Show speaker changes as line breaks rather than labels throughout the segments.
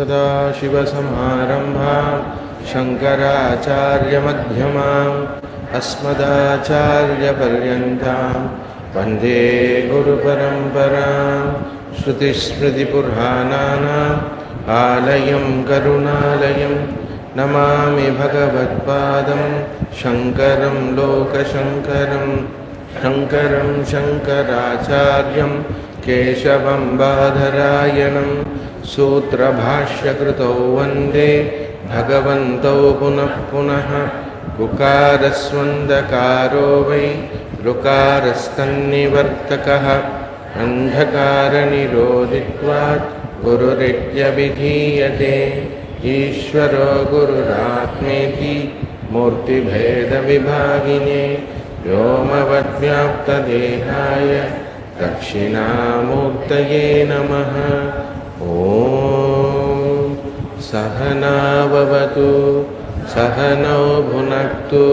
सदाशिवसमारम्भां शङ्कराचार्यमध्यमाम् अस्मदाचार्यपर्यन्तां वन्दे गुरुपरम्परां। श्रुतिस्मृतिपुराणानाम् आलयं करुणालयं नमामि भगवत्पादं शङ्करं लोकशङ्करं। शङ्करं शङ्कराचार्यं केशवं बादरायणं सूत्रभाष्यकृतौ वन्दे भगवन्तौ पुनः पुनः। उकारस्वन्दकारो वै ऋकारस्तन्निवर्तकः अन्धकारनिरोधित्वात् गुरुरित्यभिधीयते। ईश्वरो गुरुरात्मेति मूर्तिभेदविभागिने व्योमवद्व्याप्तदेहाय दक्षिणामूर्तये नमः। ॐ सहनाववतु सहनौ भुनक्तु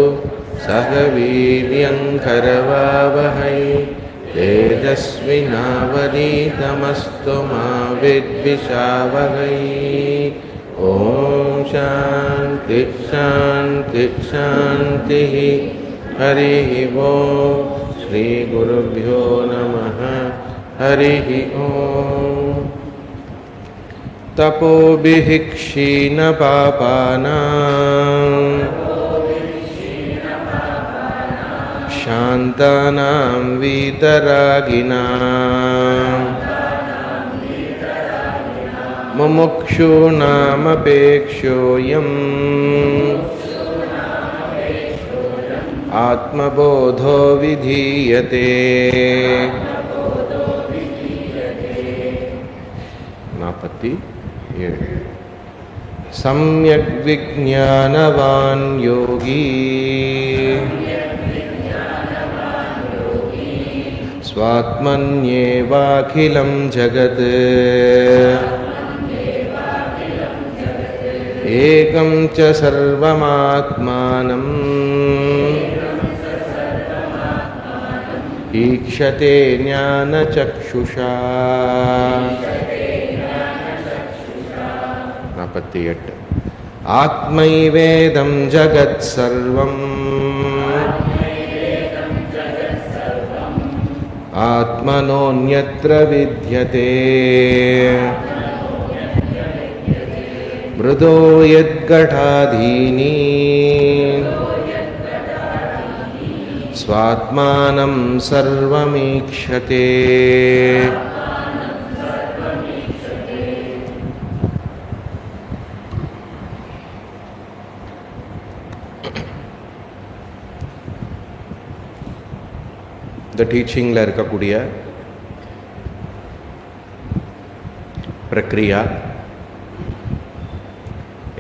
सह वीर्यङ्करवावहै तेजस्विनावधीतमस्तु मा विद्विषावहै। ॐ शान्ति शान्ति शान्तिः। हरिः ॐ श्रीगुरुभ्यो नमः। हरिः ॐ। तपोभिः क्षीणपापानां शान्तानां वीतरागिणां मुमुक्षूणामपेक्षोऽयम् आत्मबोधो विधीयते। सम्यक् विज्ञानवान् योगी स्वात्मन्येवाखिलं जगत् एकं च सर्वमात्मानं ईक्षते ज्ञानचक्षुषा। 48 आत्मैवेदं जगत्सर्वम् आत्मनोऽन्यत्र विद्यते। मृदो यद्घटादीनि स्वात्मानं सर्वमीक्षते। இந்த டீச்சிங்கில் இருக்கக்கூடிய பிரக்ரியா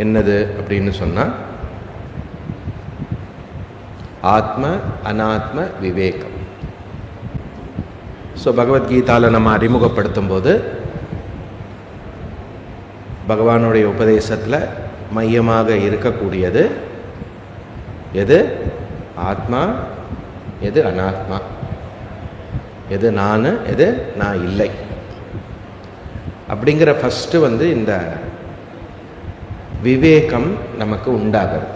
என்னது அப்படின்னு சொன்னால் ஆத்ம அனாத்ம விவேகம். ஸோ பகவத்கீதாவில் நம்ம அறிமுகப்படுத்தும் போது பகவானுடைய உபதேசத்தில் மையமாக இருக்கக்கூடியது எது ஆத்மா, எது அனாத்மா, எது நான், எது நான் இல்லை அப்படிங்கிற ஃபஸ்ட்டு இந்த விவேகம் நமக்கு உண்டாகிறது.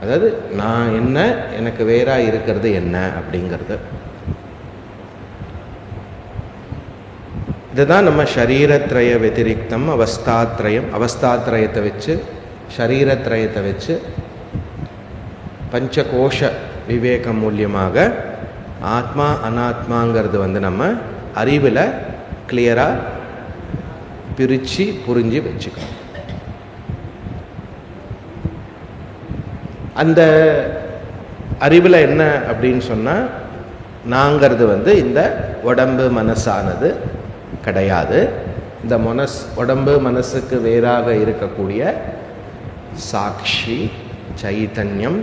அதாவது நான் என்ன, எனக்கு வேறா இருக்கிறது என்ன அப்படிங்கிறது. இதுதான் நம்ம ஷரீரத்ரய வதிரிக்தம் அவஸ்தாத்ரயம், அவஸ்தாத்ரயத்தை வச்சு ஷரீரத்ரயத்தை வச்சு பஞ்சகோஷ விவேகம் மூலியமாக ஆத்மா அனாத்மாங்கிறது நம்ம அறிவில் கிளியராக பிரித்து புரிஞ்சு வச்சுக்கணும். அந்த அறிவில் என்ன அப்படின்னு சொன்னால் நாங்கிறது இந்த உடம்பு மனசானது கிடையாது. இந்த உடம்பு மனசுக்கு வேறாக இருக்கக்கூடிய சாட்சி சைத்தன்யம்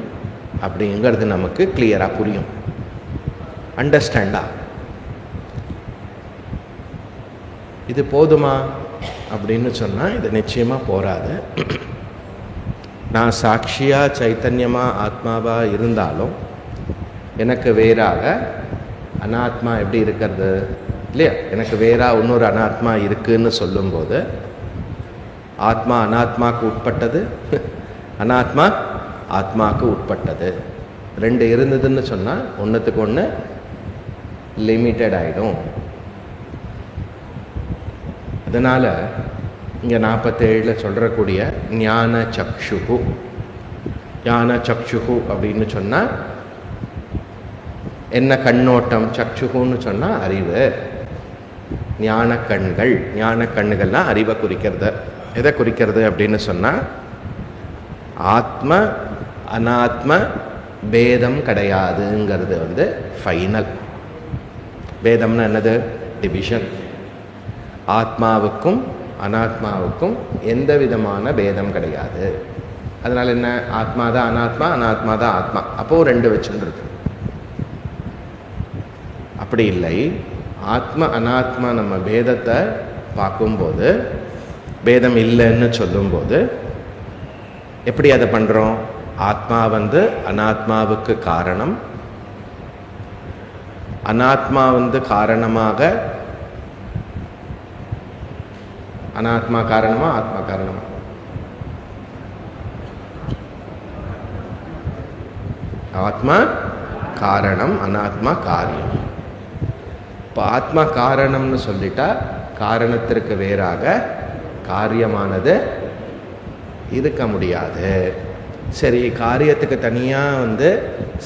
அப்படிங்கிறது நமக்கு கிளியராக புரியும், அண்டர்ஸ்டாண்டா. இது போதுமா அப்படின்னு சொன்னால் இது நிச்சயமாக போராது. நான் சாட்சியாக சைத்தன்யமாக ஆத்மாவாக இருந்தாலும் எனக்கு வேறாக அனாத்மா எப்படி இருக்கிறது இல்லையா? எனக்கு வேறாக இன்னொரு அனாத்மா இருக்குதுன்னு சொல்லும்போது ஆத்மா அனாத்மாவுக்கு உட்பட்டது, அனாத்மா ஆத்மாவுக்கு உட்பட்டது. ரெண்டு இருந்ததுன்னு சொன்னால் ஒன்றுத்துக்கு ஒன்று லிமிட்டட் ஆகிடும். அதனால் இங்கே 47 சொல்கிறக்கூடிய ஞான சக்ஷுகு, ஞான சக்ஷுகு அப்படின்னு சொன்னால் என்ன கண்ணோட்டம்? சக்ஷுகுன்னு சொன்னால் அறிவு, ஞான கண்கள். ஞான கண்கள்லாம் அறிவை குறிக்கிறது. எதை குறிக்கிறது அப்படின்னு சொன்னால் ஆத்ம அனாத்ம பேதம் கிடையாதுங்கிறது ஃபைனல். பேதம்னா என்னது? டிவிஷன். ஆத்மாவுக்கும் அனாத்மாவுக்கும் எந்த விதமான பேதம் கிடையாது. அதனால் என்ன? ஆத்மா தான் அனாத்மா, அனாத்மா தான் ஆத்மா. அப்போது ரெண்டு வச்சுருக்கு. அப்படி இல்லை. ஆத்ம அனாத்மா நம்ம பேதத்தை பார்க்கும்போது, பேதம் இல்லைன்னு சொல்லும்போது எப்படி அதை பண்ணுறோம்? ஆத்மா அனாத்மாவுக்கு காரணம், அனாத்மா காரணமாக, அனாத்மா காரணமா ஆத்மா காரணமா? ஆத்மா காரணம், அனாத்மா காரியம். இப்போ ஆத்மா காரணம்னு சொல்லிட்டா காரணத்திற்கு வேறாக காரியமானது இருக்க முடியாது. சரி, காரியத்துக்கு தனியாக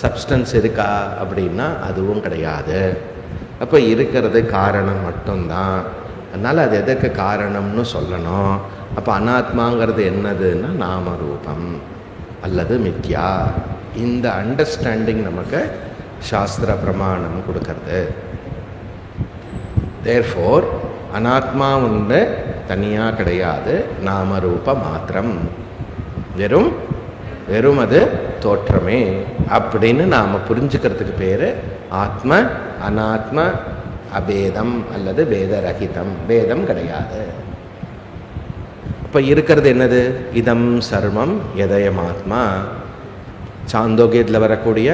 சப்ஸ்டன்ஸ் இருக்கா அப்படின்னா அதுவும் கிடையாது. அப்போ இருக்கிறது காரணம் மட்டும்தான். அதனால் அது எதற்கு காரணம்னு சொல்லணும். அப்போ அனாத்மாங்கிறது என்னதுன்னா நாமரூபம் அல்லது மித்யா. இந்த அண்டர்ஸ்டாண்டிங் நமக்கு சாஸ்திர பிரமாணம் கொடுக்கறது. தேர்ஃபோர் அனாத்மா தனியாக கிடையாது, நாமரூப மாத்திரம், வெறும் வெறும் அது தோற்றமே அப்படின்னு நாம் புரிஞ்சுக்கிறதுக்கு பேர் ஆத்ம அனாத்ம அபேதம் அல்லது பேதரகிதம். பேதம் கிடையாது. இப்போ இருக்கிறது என்னது? இதம் சர்வம் எதயமாத்மா. சாந்தோக்கியத்தில் வரக்கூடிய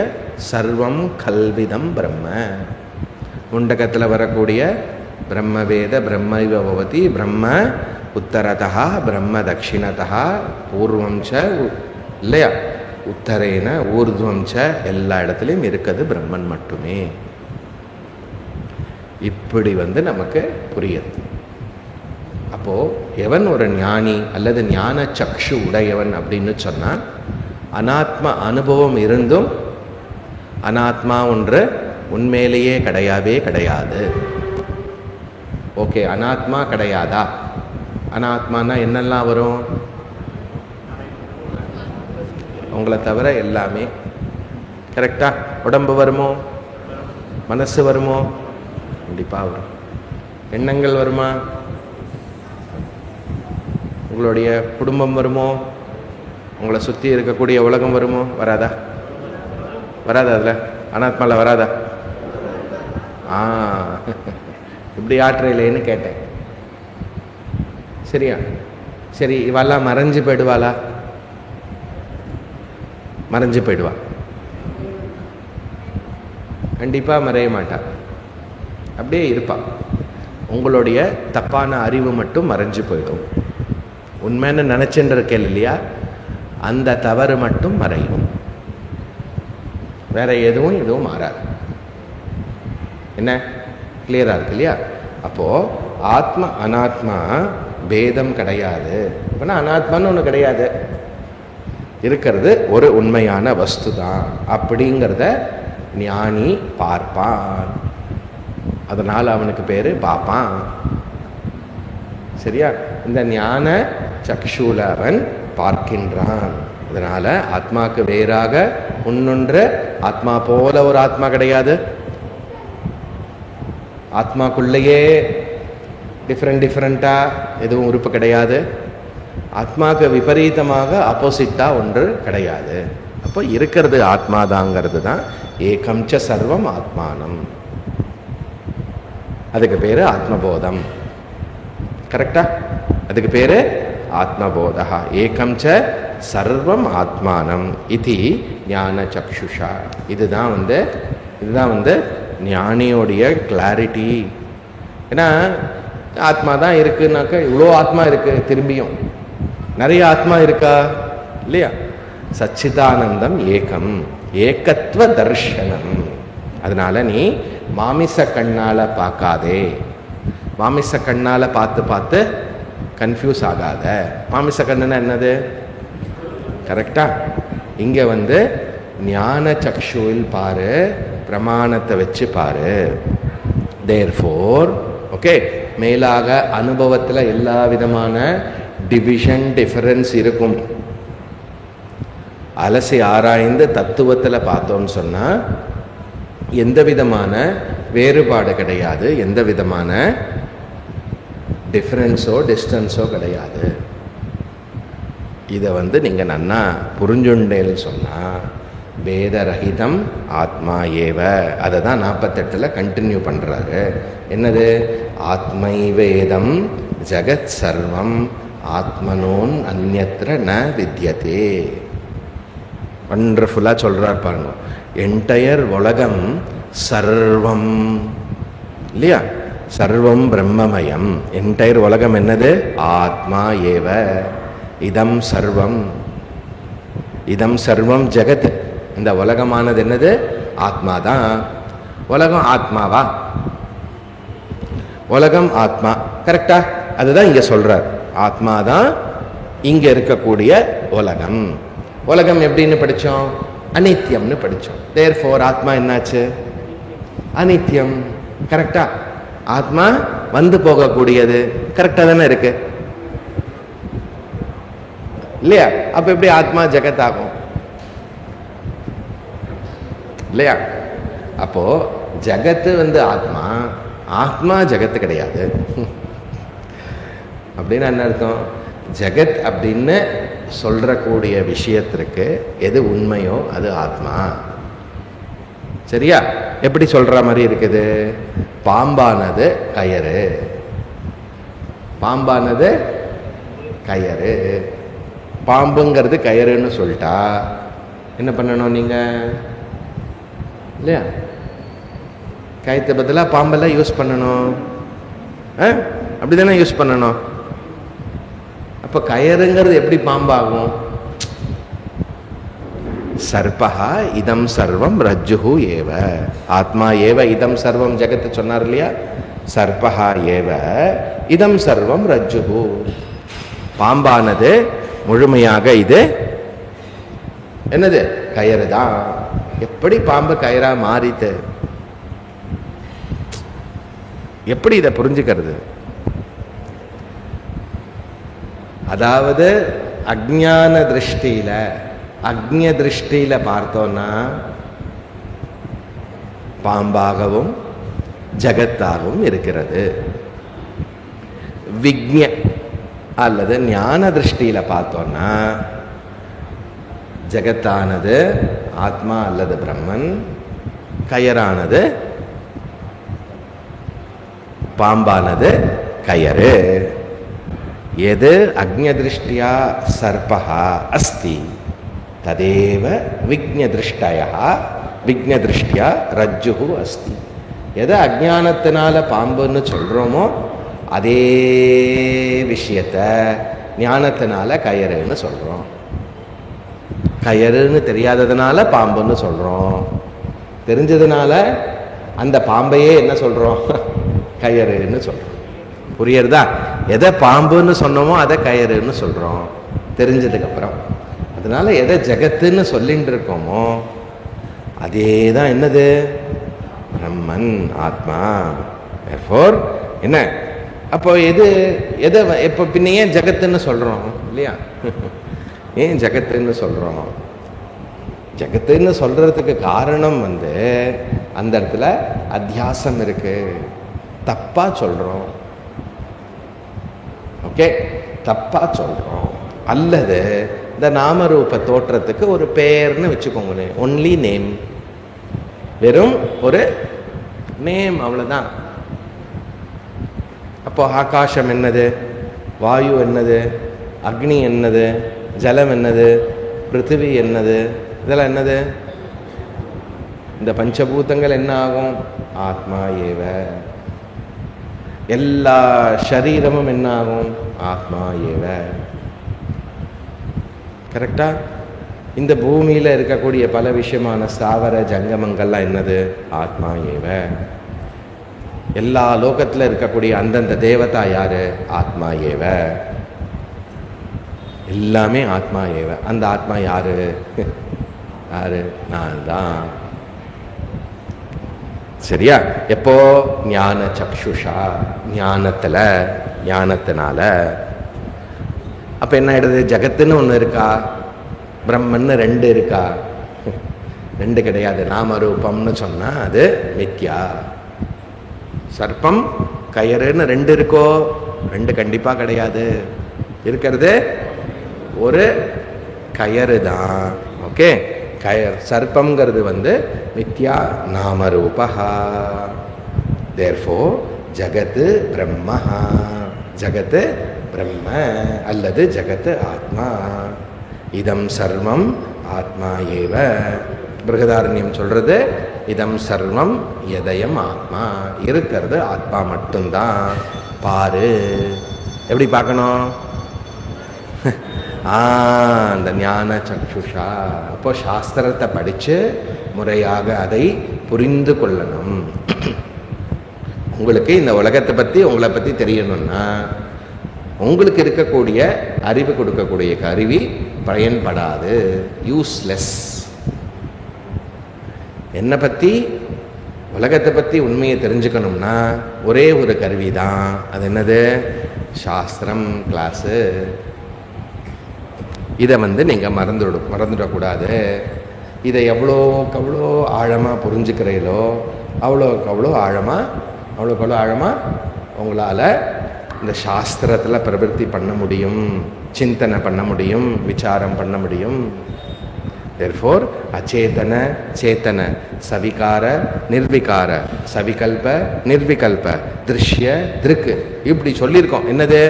சர்வம் கல்விதம் பிரம்ம. முண்டகத்தில் வரக்கூடிய பிரம்மவேத பிரம்மைவ பவதி, பிரம்ம உத்தரதா பிரம்ம தட்சிணதா பூர்வம் ச, இல்லையா? உத்தரேன ஊர்துவம் ச, எல்லா இடத்துலையும் இருக்கிறது பிரம்மன் மட்டுமே. இப்படி நமக்கு புரியுது. அப்போது எவன் ஒரு ஞானி அல்லது ஞான சக்ஷு உடையவன் அப்படின்னு சொன்னால், அனாத்ம அனுபவம் இருந்தும் அனாத்மா ஒன்று உண்மையிலேயே கிடையவே கிடையாது. ஓகே, அனாத்மா கிடையாதா? அனாத்மானா என்னெல்லாம் வரும்? உங்களை தவிர எல்லாமே. கரெக்டா? உடம்பு வருமோ? மனசு வருமோ? கண்டிப்பாக வரும். எண்ணங்கள் வருமா? உங்களுடைய குடும்பம் வருமோ? உங்களை சுற்றி இருக்கக்கூடிய உலகம் வருமோ? வராதா? வராதா? அதில் அனாத்மாவில் வராதா? இப்படி ஆற்றையிலேன்னு கேட்டேன். சரியா? சரி, இவெல்லாம் மறைஞ்சு போயிடுவாளா? மறைஞ்சு போயிடுவா. கண்டிப்பாக மறைய மாட்டா, அப்படியே இருப்பா. உங்களுடைய தப்பான அறிவு மட்டும் மறைஞ்சு போயிடும். உண்மைன்னு நினச்சின்னு இருக்கேன் இல்லையா, அந்த தவறு மட்டும் மறையும். வேற எதுவும் மாறாது. என்ன? கிளியராக இருக்கு இல்லையா? அப்போது ஆத்ம அனாத்மா பேதம் கிடையாது. அப்படின்னா அனாத்மான்னு ஒன்று கிடையாது, இருக்கிறது ஒரு உண்மையான வஸ்து தான் அப்படிங்கிறத ஞானி பார்ப்பான். அதனால் அவனுக்கு பேர் பார்ப்பான். சரியா? இந்த ஞான சக்ஷுல அவன் பார்க்கின்றான். அதனால் ஆத்மாவுக்கு வேறாக இன்னொன்று ஆத்மா போல ஒரு ஆத்மா கிடையாது. ஆத்மாக்குள்ளேயே டிஃப்ரெண்ட்டாக எதுவும் உறுப்பு கிடையாது. ஆத்மாவுக்கு விபரீதமாக ஆப்போசிட்டாக ஒன்று கிடையாது. அப்போ இருக்கிறது ஆத்மாதாங்கிறது தான் ஏகம் ச சர்வம் ஆத்மானம். அதுக்கு பேர் ஆத்மபோதம். கரெக்டா? அதுக்கு பேர் ஆத்மபோதா. ஏகம் ச சர்வம் ஆத்மானம் இது ஞான சக்ஷுஷா. இதுதான் ஞானியோடைய கிளாரிட்டி. ஏன்னா ஆத்மா தான் இருக்குன்னாக்க இவ்வளோ ஆத்மா இருக்குது திரும்பியும். நிறைய ஆத்மா இருக்கா இல்லையா? சச்சிதானந்தம் ஏகம், ஏகத்துவ தர்ஷனம். அதனால நீ மாமிச கண்ணால பார்க்காதே. மாமிச கண்ணால பார்த்து பார்த்து கன்ஃபியூஸ் ஆகாத. மாமிச கண்ணுன்னா என்னது? கரெக்டா? இங்க ஞான சக்ஷுவில் பாரு, பிரமாணத்தை வச்சு பாரு. தேர்ஃபோர் ஓகே, மேலாக அனுபவத்தில் எல்லா விதமான டிவிஷன் டிஃபரன்ஸ் இருக்கும். அலசி ஆராய்ந்து தத்துவத்தில் பார்த்தோம்னு சொன்னால் எந்த விதமான வேறுபாடு கிடையாது, எந்த விதமான டிஃப்ரென்ஸோ டிஸ்டன்ஸோ கிடையாது. இதை நீங்கள் நன்னா புரிஞ்சுண்டேன்னு சொன்னால் வேதரகிதம் ஆத்மா ஏவ. அதை தான் 48 கண்டினியூ பண்ணுறாரு. என்னது? ஆத்மை வேதம் ஜகத் சர்வம் ஆத்மனோன் அந்யத்ர ந வித்யதே. வண்டர்ஃபுல்லாக சொல்கிறார் பாருங்க. என்டையர் உலகம் சர்வம் இல்லையா? சர்வம் பிரம்மமயம். என்டையர் உலகம் என்னது? ஆத்மா ஏவ. இதம் சர்வம், இதம் சர்வம் ஜெகத். இந்த உலகமானது என்னது? ஆத்மா தான். உலகம் ஆத்மாவா? உலகம் ஆத்மா, கரெக்டா? அதுதான் இங்க சொல்றார். ஆத்மா தான் இங்க இருக்கக்கூடிய உலகம். உலகம் எப்படின்னு படிச்சோம்? அனித்தியம்னு படிச்சோம். தேர்ஃபோர் ஆத்மா என்னாச்சு? அனித்தியம். கரெக்டா? ஆத்மா வந்து போகக்கூடியது. கரெக்டா தானே இருக்கு இல்லையா? அப்ப எப்படி ஆத்மா ஜெகத் ஆகும் இல்லையா? அப்போ ஜகத்து ஆத்மா, ஆத்மா ஜகத்து கிடையாது. அப்படின்னு என்ன அர்த்தம்? ஜகத் அப்படின்னு சொல்றக்கூடிய விஷயத்திற்கு எது உண்மையோ அது ஆத்மா. சரியா? எப்படி சொல்ற மாதிரி இருக்குது? பாம்பானது கயறு, பாம்பானது கயறு. பாம்புங்கிறது கயறுன்னு சொல்லிட்டா என்ன பண்ணணும் நீங்க இல்லையா? கயத்தை பதிலாக பாம்பெல்லாம் யூஸ் பண்ணணும். அப்படிதானே யூஸ் பண்ணணும். அப்ப கயறுங்கிறது எப்படி பாம்பாகும்? சர்பஹா இதம் சர்வம் ரஜ்ஜுஹு ஏவ. ஆத்மா ஏவ இதம் சர்வம் ஜெகத் சொன்னார் இல்லையா? சர்பஹா ஏவ இதம் சர்வம் ரஜ்ஜுஹு. பாம்பானது முழுமையாக இது என்னது? கயறு தான். எப்படி பாம்பு கயிறா மாறிட்டு? எப்படி இதை புரிஞ்சுக்கிறது? அதாவது அஜ்ஞான திருஷ்டியில, அக்ஞ திருஷ்டியில பார்த்தோம்னா பாம்பாகவும் ஜகத்தாகவும் இருக்கிறது. விக்ஞ அல்லது ஞான திருஷ்டியில பார்த்தோம்னா ஜகத்தானது ஆத்மா அல்லது பிரம்மன், கயரானது பாம்பானது கயறு. எது அக்ஞ திருஷ்டியா சர்பஹா அஸ்தி ததேவ விக்ஞ திருஷ்டயா விக்ஞ திருஷ்டியா ரஜ்ஜுஹு அஸ்தி. எதை அஜ்ஞானத்தினால பாம்புன்னு சொல்றோமோ அதே விஷயத்த ஞானத்தினால கயறுன்னு சொல்றோம். கயறுன்னு தெரியாததுனால பாம்புன்னு சொல்றோம். தெரிஞ்சதுனால அந்த பாம்பையே என்ன சொல்றோம்? கயறுன்னு சொல்றோம். புரியுறதா? எதை பாம்புன்னு சொன்னோமோ அதை கயறுன்னு சொல்றோம் தெரிஞ்சதுக்கு அப்புறம். அதனால எதை ஜெகத்துன்னு சொல்லிட்டு இருக்கோமோ அதே தான் என்னது? பிரம்மன், ஆத்மா. என்ன அப்போ எது எதை இப்போ பின்ன ஏன் ஜெகத்துன்னு சொல்றோம் இல்லையா? ஏன் ஜெகத்துன்னு சொல்றோம்? ஜெகத்துன்னு சொல்றதுக்கு காரணம் அந்த இடத்துல அத்தியாசம் இருக்கு. தப்பா சொல்றோம். ஓகே, தப்பா சொல்றோம். அல்லது இந்த நாமரூப தோற்றத்துக்கு ஒரு பெயர்னு வச்சுக்கோங்களேன். ஒன்லி நேம், வெறும் ஒரு நேம், அவ்வளவுதான். அப்போ ஆகாசம் என்னது? வாயு என்னது? அக்னி என்னது? ஜலம் என்னது? பிருத்திவி என்னது? இதெல்லாம் என்னது? இந்த பஞ்சபூதங்கள் என்ன ஆகும்? ஆத்மா ஏவ. எல்லா சரீரமும் என்ன ஆகும்? ஆத்மா ஏவ. கரெக்டா? இந்த பூமியில் இருக்கக்கூடிய பல விஷயமான ஸ்தாவர ஜங்கமங்கள்லாம் என்னது? ஆத்மா ஏவ. எல்லா லோகத்தில் இருக்கக்கூடிய அந்தந்த தேவதா யாரு? ஆத்மா ஏவ. எல்லாமே ஆத்மா ஏவ. அந்த ஆத்மா யாரு? யாரு? நான் தான். சரியா? எப்போ? ஞான சக்ஷுஷா, ஞானத்தினால. அப்ப என்ன ஆயிடுது? ஜகத்துன்னு ஒன்று இருக்கா, பிரம்மன்னு ரெண்டு இருக்கா? ரெண்டு கிடையாது. நாமரூபம்னு சொன்னா அது மித்யா. சர்ப்பம் கயறுன்னு ரெண்டு இருக்கோ? ரெண்டு கண்டிப்பா கிடையாது. இருக்கிறது ஒரு கயறு தான். Okay, coir. சர்ப்பம்ங்கிறது மித்யா நாமரூபா. தேர்ஃபோர் ஜகத்து பிரம்ம, ஜகத்து பிரம்ம அல்லது ஜகத்து ஆத்மா. இதம் சர்வம் ஆத்மா ஏவ. பிருகதாரண்யம் சொல்றது இதம் சர்வம் யதயம் ஆத்மா. இருக்கிறது ஆத்மா மட்டும்தான். பாரு. எப்படி பார்க்கணும்? அந்த ஞான சக்ஷுஷா. அப்போ சாஸ்திரத்தை படித்து முறையாக அதை புரிந்து கொள்ளணும். உங்களுக்கு இந்த உலகத்தை பற்றி, உங்களை பற்றி தெரியணும்னா உங்களுக்கு இருக்கக்கூடிய அறிவு கொடுக்கக்கூடிய கருவி பயன்படாது, யூஸ்லெஸ். என்னை பற்றி, உலகத்தை பற்றி உண்மையை தெரிஞ்சுக்கணும்னா ஒரே ஒரு கருவி தான். அது என்னது? சாஸ்திரம், கிளாஸு. இதை நீங்கள் மறந்துடக்கூடாது. இதை எவ்வளோக்கு எவ்வளோ ஆழமாக புரிஞ்சுக்கிறீங்களோ அவ்வளோக்கு ஆழமாக உங்களால் இந்த சாஸ்திரத்தில் பிரவருத்தி பண்ண முடியும், சிந்தனை பண்ண முடியும், விசாரம் பண்ண முடியும். தேர்ஃபோர் அச்சேதன சேத்தன, சவிகார நிர்விகார, சவிகல்ப நிர்விகல்ப, திருஷ்ய திருக்கு, இப்படி சொல்லியிருக்கோம். என்னது?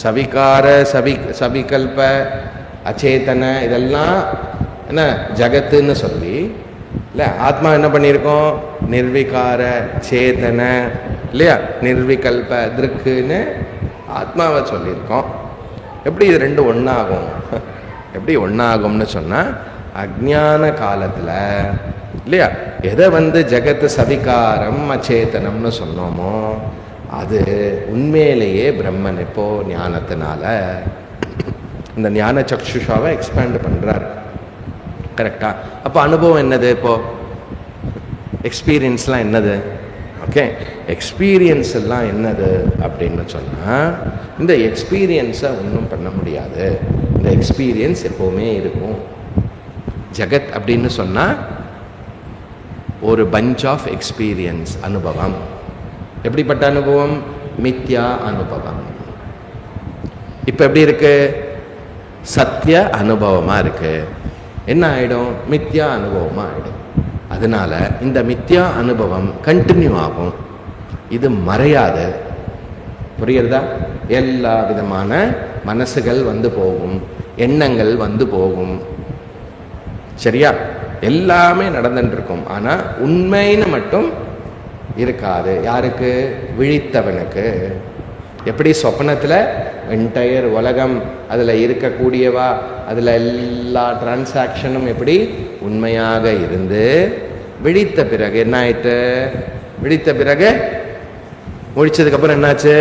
சவிகார சவிகல்ப அச்சேதன இதெல்லாம் என்ன ஜகத்துன்னு சொல்லி இல்லை. ஆத்மா என்ன பண்ணியிருக்கோம்? நிர்விகார சேதன இல்லையா, நிர்விகல்ப திருக்குன்னு ஆத்மாவை சொல்லியிருக்கோம். எப்படி இது ரெண்டு ஒன்றாகும்? எப்படி ஒன்றாகும்னு சொன்னால், அஜ்ஞான காலத்தில் இல்லையா எதை ஜகத்து சவிகாரம் அச்சேதனம்னு சொன்னோமோ அது உண்மையிலேயே பிரம்மன். இப்போ ஞானத்தினால இந்த ஞான சக்ஷுஷாவை எக்ஸ்பேண்ட் பண்ணுறார். கரெக்டா? அப்போ அனுபவம் என்னது? இப்போ எக்ஸ்பீரியன்ஸ்லாம் என்னது? ஓகே, எக்ஸ்பீரியன்ஸ் எல்லாம் என்னது அப்படின்னு சொன்னால், இந்த எக்ஸ்பீரியன்ஸை ஒன்றும் பண்ண முடியாது. இந்த எக்ஸ்பீரியன்ஸ் எப்போவுமே இருக்கும். ஜகத் அப்படின்னு சொன்னால் ஒரு பஞ்ச் ஆஃப் எக்ஸ்பீரியன்ஸ், அனுபவம். எப்படிப்பட்ட அனுபவம்? மித்யா அனுபவம். இப்போ எப்படி இருக்கு? சத்திய அனுபவமாக இருக்கு. என்ன ஆகிடும்? மித்யா அனுபவமாக ஆகிடும். அதனால இந்த மித்யா அனுபவம் கண்டினியூ ஆகும், இது மறையாது. புரியுறதா? எல்லா விதமான மனசுகள் போகும், எண்ணங்கள் போகும். சரியா? எல்லாமே நடந்துட்டு இருக்கும். ஆனால் உண்மைன்னு மட்டும் இருக்காது. யாருக்கு? விழித்தவனுக்கு. எப்படி சொப்னத்தில் என்டையர் உலகம் அதில் இருக்கக்கூடியவா, அதில் எல்லா டிரான்சாக்ஷனும் எப்படி உண்மையாக இருந்து விழித்த பிறகு என்ன ஆயிட்டு? விழித்த பிறகு முடிச்சதுக்கப்புறம் என்னாச்சு?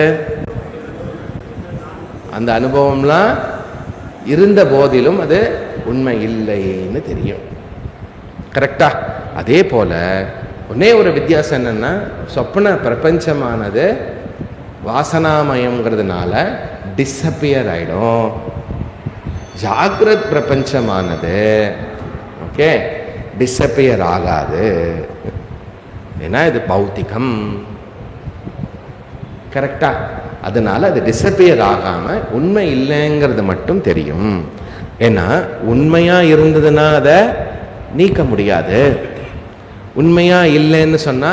அந்த அனுபவம்லாம் இருந்த போதிலும் அது உண்மை இல்லைன்னு தெரியும். கரெக்டா? அதே போல ஒன்னே ஒரு வித்தியாசம் என்னன்னா, சொப்பன பிரபஞ்சமானது வாசனாமயங்கிறதுனால டிஸப்பியர் ஆயிடும். ஜாகிரத் பிரபஞ்சமானது ஓகே டிஸப்பியர் ஆகாது. ஏன்னா இது பௌத்திகம். கரெக்டா? அதனால அது டிஸப்பியர் ஆகாம உண்மை இல்லைங்கிறது மட்டும் தெரியும். ஏன்னா உண்மையா இருந்ததுன்னா அதை நீக்க முடியாது. உண்மையா இல்லைன்னு சொன்னா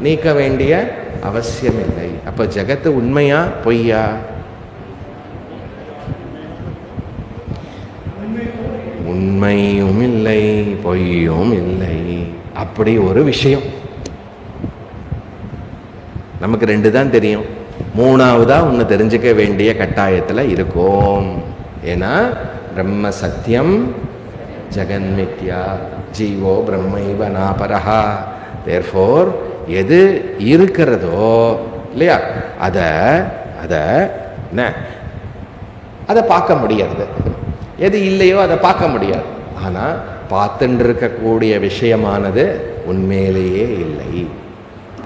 நீக்க வேண்டிய அவசியம் இல்லை. அப்ப ஜகத்து உண்மையா பொய்யா? உண்மையும் இல்லை பொய்யும் இல்லை. அப்படி ஒரு விஷயம் நமக்கு ரெண்டு தான் தெரியும். மூணாவதா ஒன்று தெரிஞ்சுக்க வேண்டிய கட்டாயத்தில் இருக்கும். ஏன்னா பிரம்ம சத்தியம் ஜெகன்மித்யா ஜீவோ பிரம்மைவ நாபரஹா. தேர்ஃபோர் எது இருக்கிறதோ இல்லையா அதை அதை பார்க்க முடியாது. எது இல்லையோ அதை பார்க்க முடியாது. ஆனால் பார்த்துட்டு இருக்கக்கூடிய விஷயமானது உண்மையிலேயே இல்லை.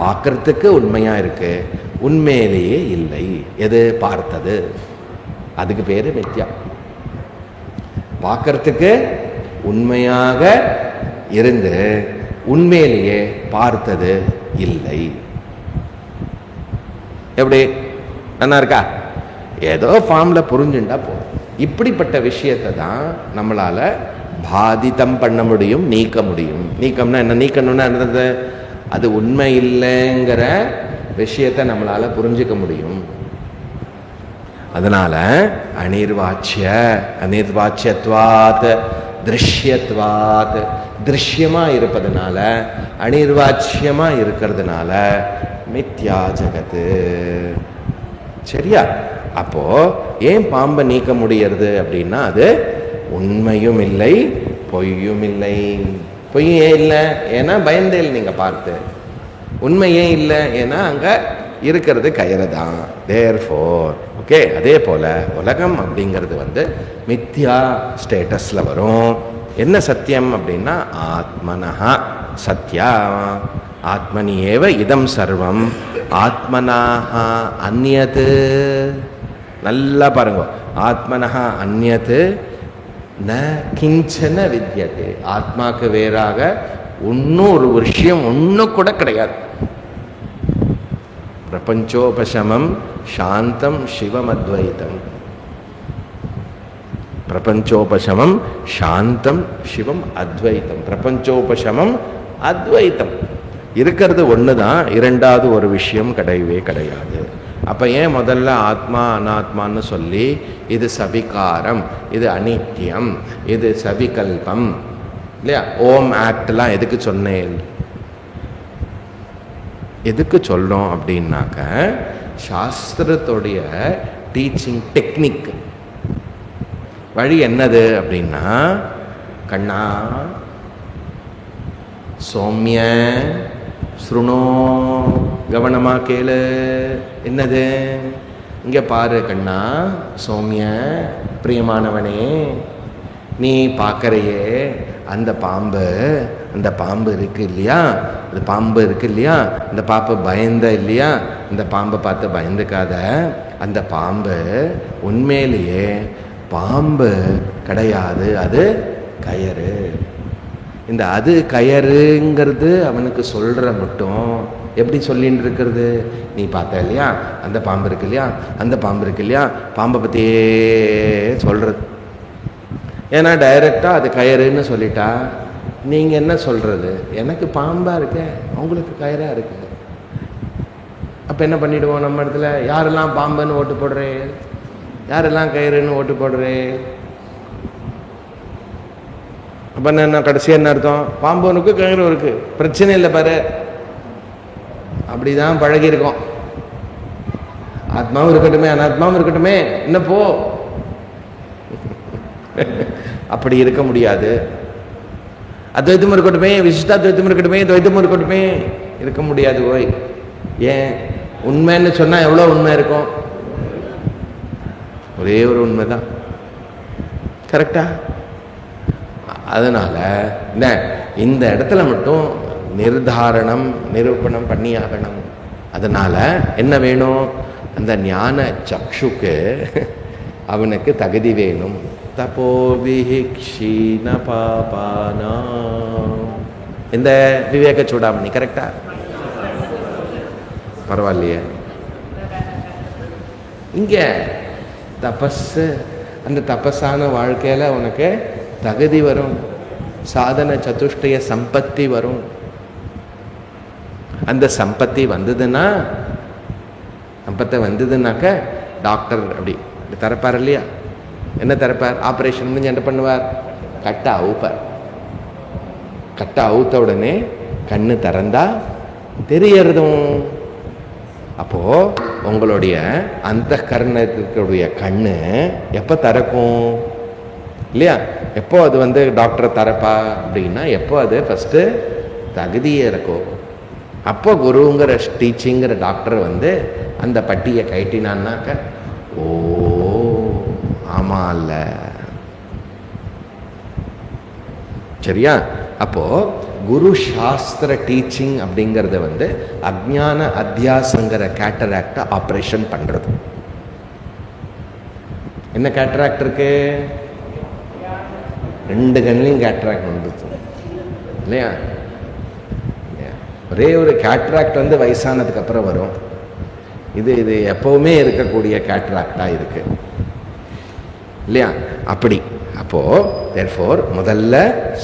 பார்க்கறதுக்கு உண்மையா இருக்கு, உண்மையிலேயே இல்லை. எது பார்த்தது, அதுக்கு பேரு மித்யா. பார்க்கறதுக்கு உண்மையாக இருந்து உண்மையிலேயே பார்த்தது இல்லை. எப்படி நல்லா இருக்கா? ஏதோ ஃபார்ம்ல புரிஞ்சுட்டா போதும். இப்படிப்பட்ட விஷயத்தை தான் நம்மளால பாதிதம் பண்ண முடியும், நீக்க முடியும். நீக்கம்னா என்ன? நீக்கணும்னா என்னது? அது உண்மை இல்லைங்கிற விஷயத்தை நம்மளால புரிஞ்சுக்க முடியும். அதனால அனிர்வாச்சியத்வாத் திருஷ்யத்வாத், திருஷ்யமா இருப்பதனால, அனிர்வாச்சியமா இருக்கிறதுனால மித்யா ஜகத்து. சரியா? அப்போ ஏன் பாம்பை நீக்க முடியறது அப்படின்னா அது உண்மையும் இல்லை, பொய்யும் இல்லை. பொய்யும் ஏன் இல்லை? ஏன்னா பயந்தேல் நீங்க பார்த்து. உண்மை ஏன் இல்லை? ஏன்னா அங்க இருக்கிறது கயிறு தான். Therefore okay. அதே போல உலகம் அப்படிங்கிறது மித்யா ஸ்டேட்டஸ்ல வரும். என்ன சத்தியம் அப்படின்னா ஆத்மனஹா சத்யா. ஆத்மனி ஏவ இதம் சர்வம் ஆத்மனாஹா அந்யத். நல்லா பாருங்க, ஆத்மனஹா அந்யத் ந கிஞ்சன வித்யதே. ஆத்மாக்கு வேறாக இன்னொரு விஷயம் ஒன்றும் கூட கிடையாது. பிரபஞ்சோபசமம் சாந்தம் சிவம் அத்வைத்தம். பிரபஞ்சோபசமம் சாந்தம் சிவம் அத்வைத்தம். பிரபஞ்சோபசமம் அத்வைத்தம். இருக்கிறது ஒன்று தான், இரண்டாவது ஒரு விஷயம் கிடையவே கிடையாது. அப்போ ஏன் முதல்ல ஆத்மா அனாத்மான்னு சொல்லி இது சபிகாரம், இது அனித்தியம், இது சபிகல்பம் இல்லையா? ஓம் ஆக்ட்லாம் எதுக்கு சொன்னேன்? எதுக்கு சொல்றோம் அப்படின்னாக்க சாஸ்திரத்துடைய டீச்சிங் டெக்னிக் வழி என்னது அப்படின்னா, கண்ணா சௌமிய ஸ்ருணோ, கவனமா கேளு. என்னது? இங்க பாரு கண்ணா, சௌமிய பிரியமானவனே, நீ பார்க்கறையே அந்த பாம்பு, அந்த பாம்பு இருக்கு இல்லையா, அந்த பாம்பு இருக்கு இல்லையா, அந்த பாம்பு பயந்த இல்லையா, அந்த பாம்பை பார்த்து பயந்துக்காத. அந்த பாம்பு உண்மையிலேயே பாம்பு கிடையாது, அது கயறு. இந்த அது கயறுங்கிறது அவனுக்கு சொல்ற மட்டும் எப்படி சொல்லின்னு இருக்கிறது? நீ பார்த்த இல்லையா அந்த பாம்பு இருக்கு இல்லையா, அந்த பாம்பு இருக்கு இல்லையா, பாம்பை பற்றியே சொல்றது. ஏன்னா டைரக்டா அது கயறுன்னு சொல்லிட்டா நீங்க என்ன சொல்றது? எனக்கு பாம்பா இருக்க, உங்களுக்கு கயறா இருக்கு. அப்ப என்ன பண்ணிடுவோம் நம்ம இடத்துல? யாரெல்லாம் பாம்புன்னு ஓட்டு போடுறேன், யாரெல்லாம் கயிறுன்னு ஓட்டு போடுறேன்? அப்ப என்ன கடைசி என்ன அர்த்தம்? பாம்பு இருக்கு, கயிறு இருக்கு, பிரச்சனை இல்லை பாரு. அப்படிதான் பழகி இருக்கோம். ஆத்மாவும் இருக்கட்டுமே அனாத்மாவும் இருக்கட்டுமே, என்ன போ. அப்படி இருக்க முடியாது. அத்வைத்தமும் இருக்கட்டுமே, விசிஷ்டாத்வைத்தமும் இருக்கட்டுமே, துவைத்தமும் இருக்கட்டுமே, இருக்க முடியாது. ஓய் ஏன்? உண்மைன்னு சொன்னா எவ்வளவு உண்மை இருக்கும்? ஒரே ஒரு உண்மைதான். கரெக்டா? அதனால என்ன இந்த இடத்துல மட்டும் நிர்தாரணம் நிரூபணம் பண்ணியாகணும். அதனால என்ன வேணும்? அந்த ஞான சக்ஷுக்கு அவனுக்கு தகுதி வேணும். தபோவிஹிக்ஷீன பாபானா. இந்த விவேக சூடாமணி கரெக்டா? பரவாயில்லையே. இங்க தபஸ், அந்த தபஸான வாழ்க்கையில உனக்கு தகுதி வரும், சாதன சதுஷ்டய சம்பத்தி வரும். அந்த சம்பத்தி வந்ததுன்னாக்க டாக்டர் அப்படி தரப்பார் இல்லையா? என்ன தரப்பார்? ஆப்ரேஷன் முடிஞ்சு என்ன பண்ணுவார்? கட்டை அவுப்பார். கட்டை அவுத்த உடனே கண்ணு திறந்தா தெரியறதும். அப்போ உங்களுடைய அந்த கர்ணத்துடைய கண்ணு எப்ப திறக்கும்? இல்லையா? எப்போ அது வந்து டாக்டரை தரப்பா அப்படின்னா, எப்போ அது ஃபஸ்ட்டு தகுதியே இருக்கோ அப்போ குருங்கிற டீச்சிங்கிற டாக்டர் வந்து அந்த பட்டியை கைட்டினான்னாக்க, ஓ ஆமா இல்ல, சரியா? அப்போ குரு சாஸ்திர டீச்சிங் அப்படிங்கிறத வந்து அஜ்ஞான அத்தியாசங்கிற கேட்டராக்டை ஆப்ரேஷன் பண்றது. என்ன கேட்டராக்ட் இருக்கு? 2 கண்ணிலையும் கேட்டராக்ட் வந்துச்சு இல்லையா? ஒரே ஒரு கேட்ராக்ட் வந்து வயசானதுக்கு அப்புறம் வரும். இது எப்பவுமே இருக்கக்கூடிய கேட்ராக்டா இருக்கு இல்லையா? அப்படி அப்போ தேர்ஃபோர் முதல்ல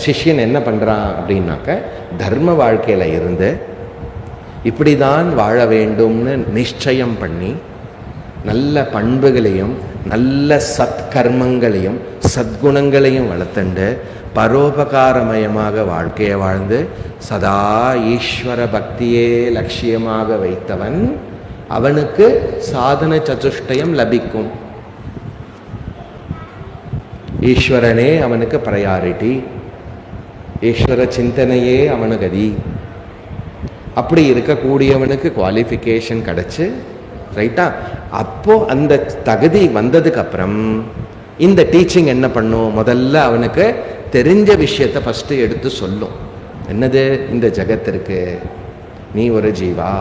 சிஷ்யன் என்ன பண்றான் அப்படின்னாக்க, தர்ம வாழ்க்கையில இருந்து இப்படிதான் வாழ வேண்டும்னு நிச்சயம் பண்ணி நல்ல பண்புகளையும் நல்ல சத்கர்மங்களையும் சத்குணங்களையும் வளர்த்துண்டு பரோபகாரமயமாக வாழ்க்கையை வாழ்ந்து சதா ஈஸ்வர பக்தியே லட்சியமாக வைத்தவன் அவனுக்கு சாதன சதுஷ்டயம் லபிக்கும். ஈஸ்வரனே அவனுக்கு ப்ரையாரிட்டி, ஈஸ்வர சிந்தனையே அவனு கதி. அப்படி இருக்கக்கூடியவனுக்கு குவாலிஃபிகேஷன் கிடச்சி, ரைட்டா? அப்போ அந்த தகுதி வந்ததுக்கு அப்புறம் இந்த டீச்சிங் என்ன பண்ணும்? முதல்ல அவனுக்கு தெரிஞ்ச விஷயத்தை ஃபஸ்ட்டு எடுத்து சொல்லும். என்னது? இந்த ஜகத்திற்கு நீ ஒரு ஜீவா,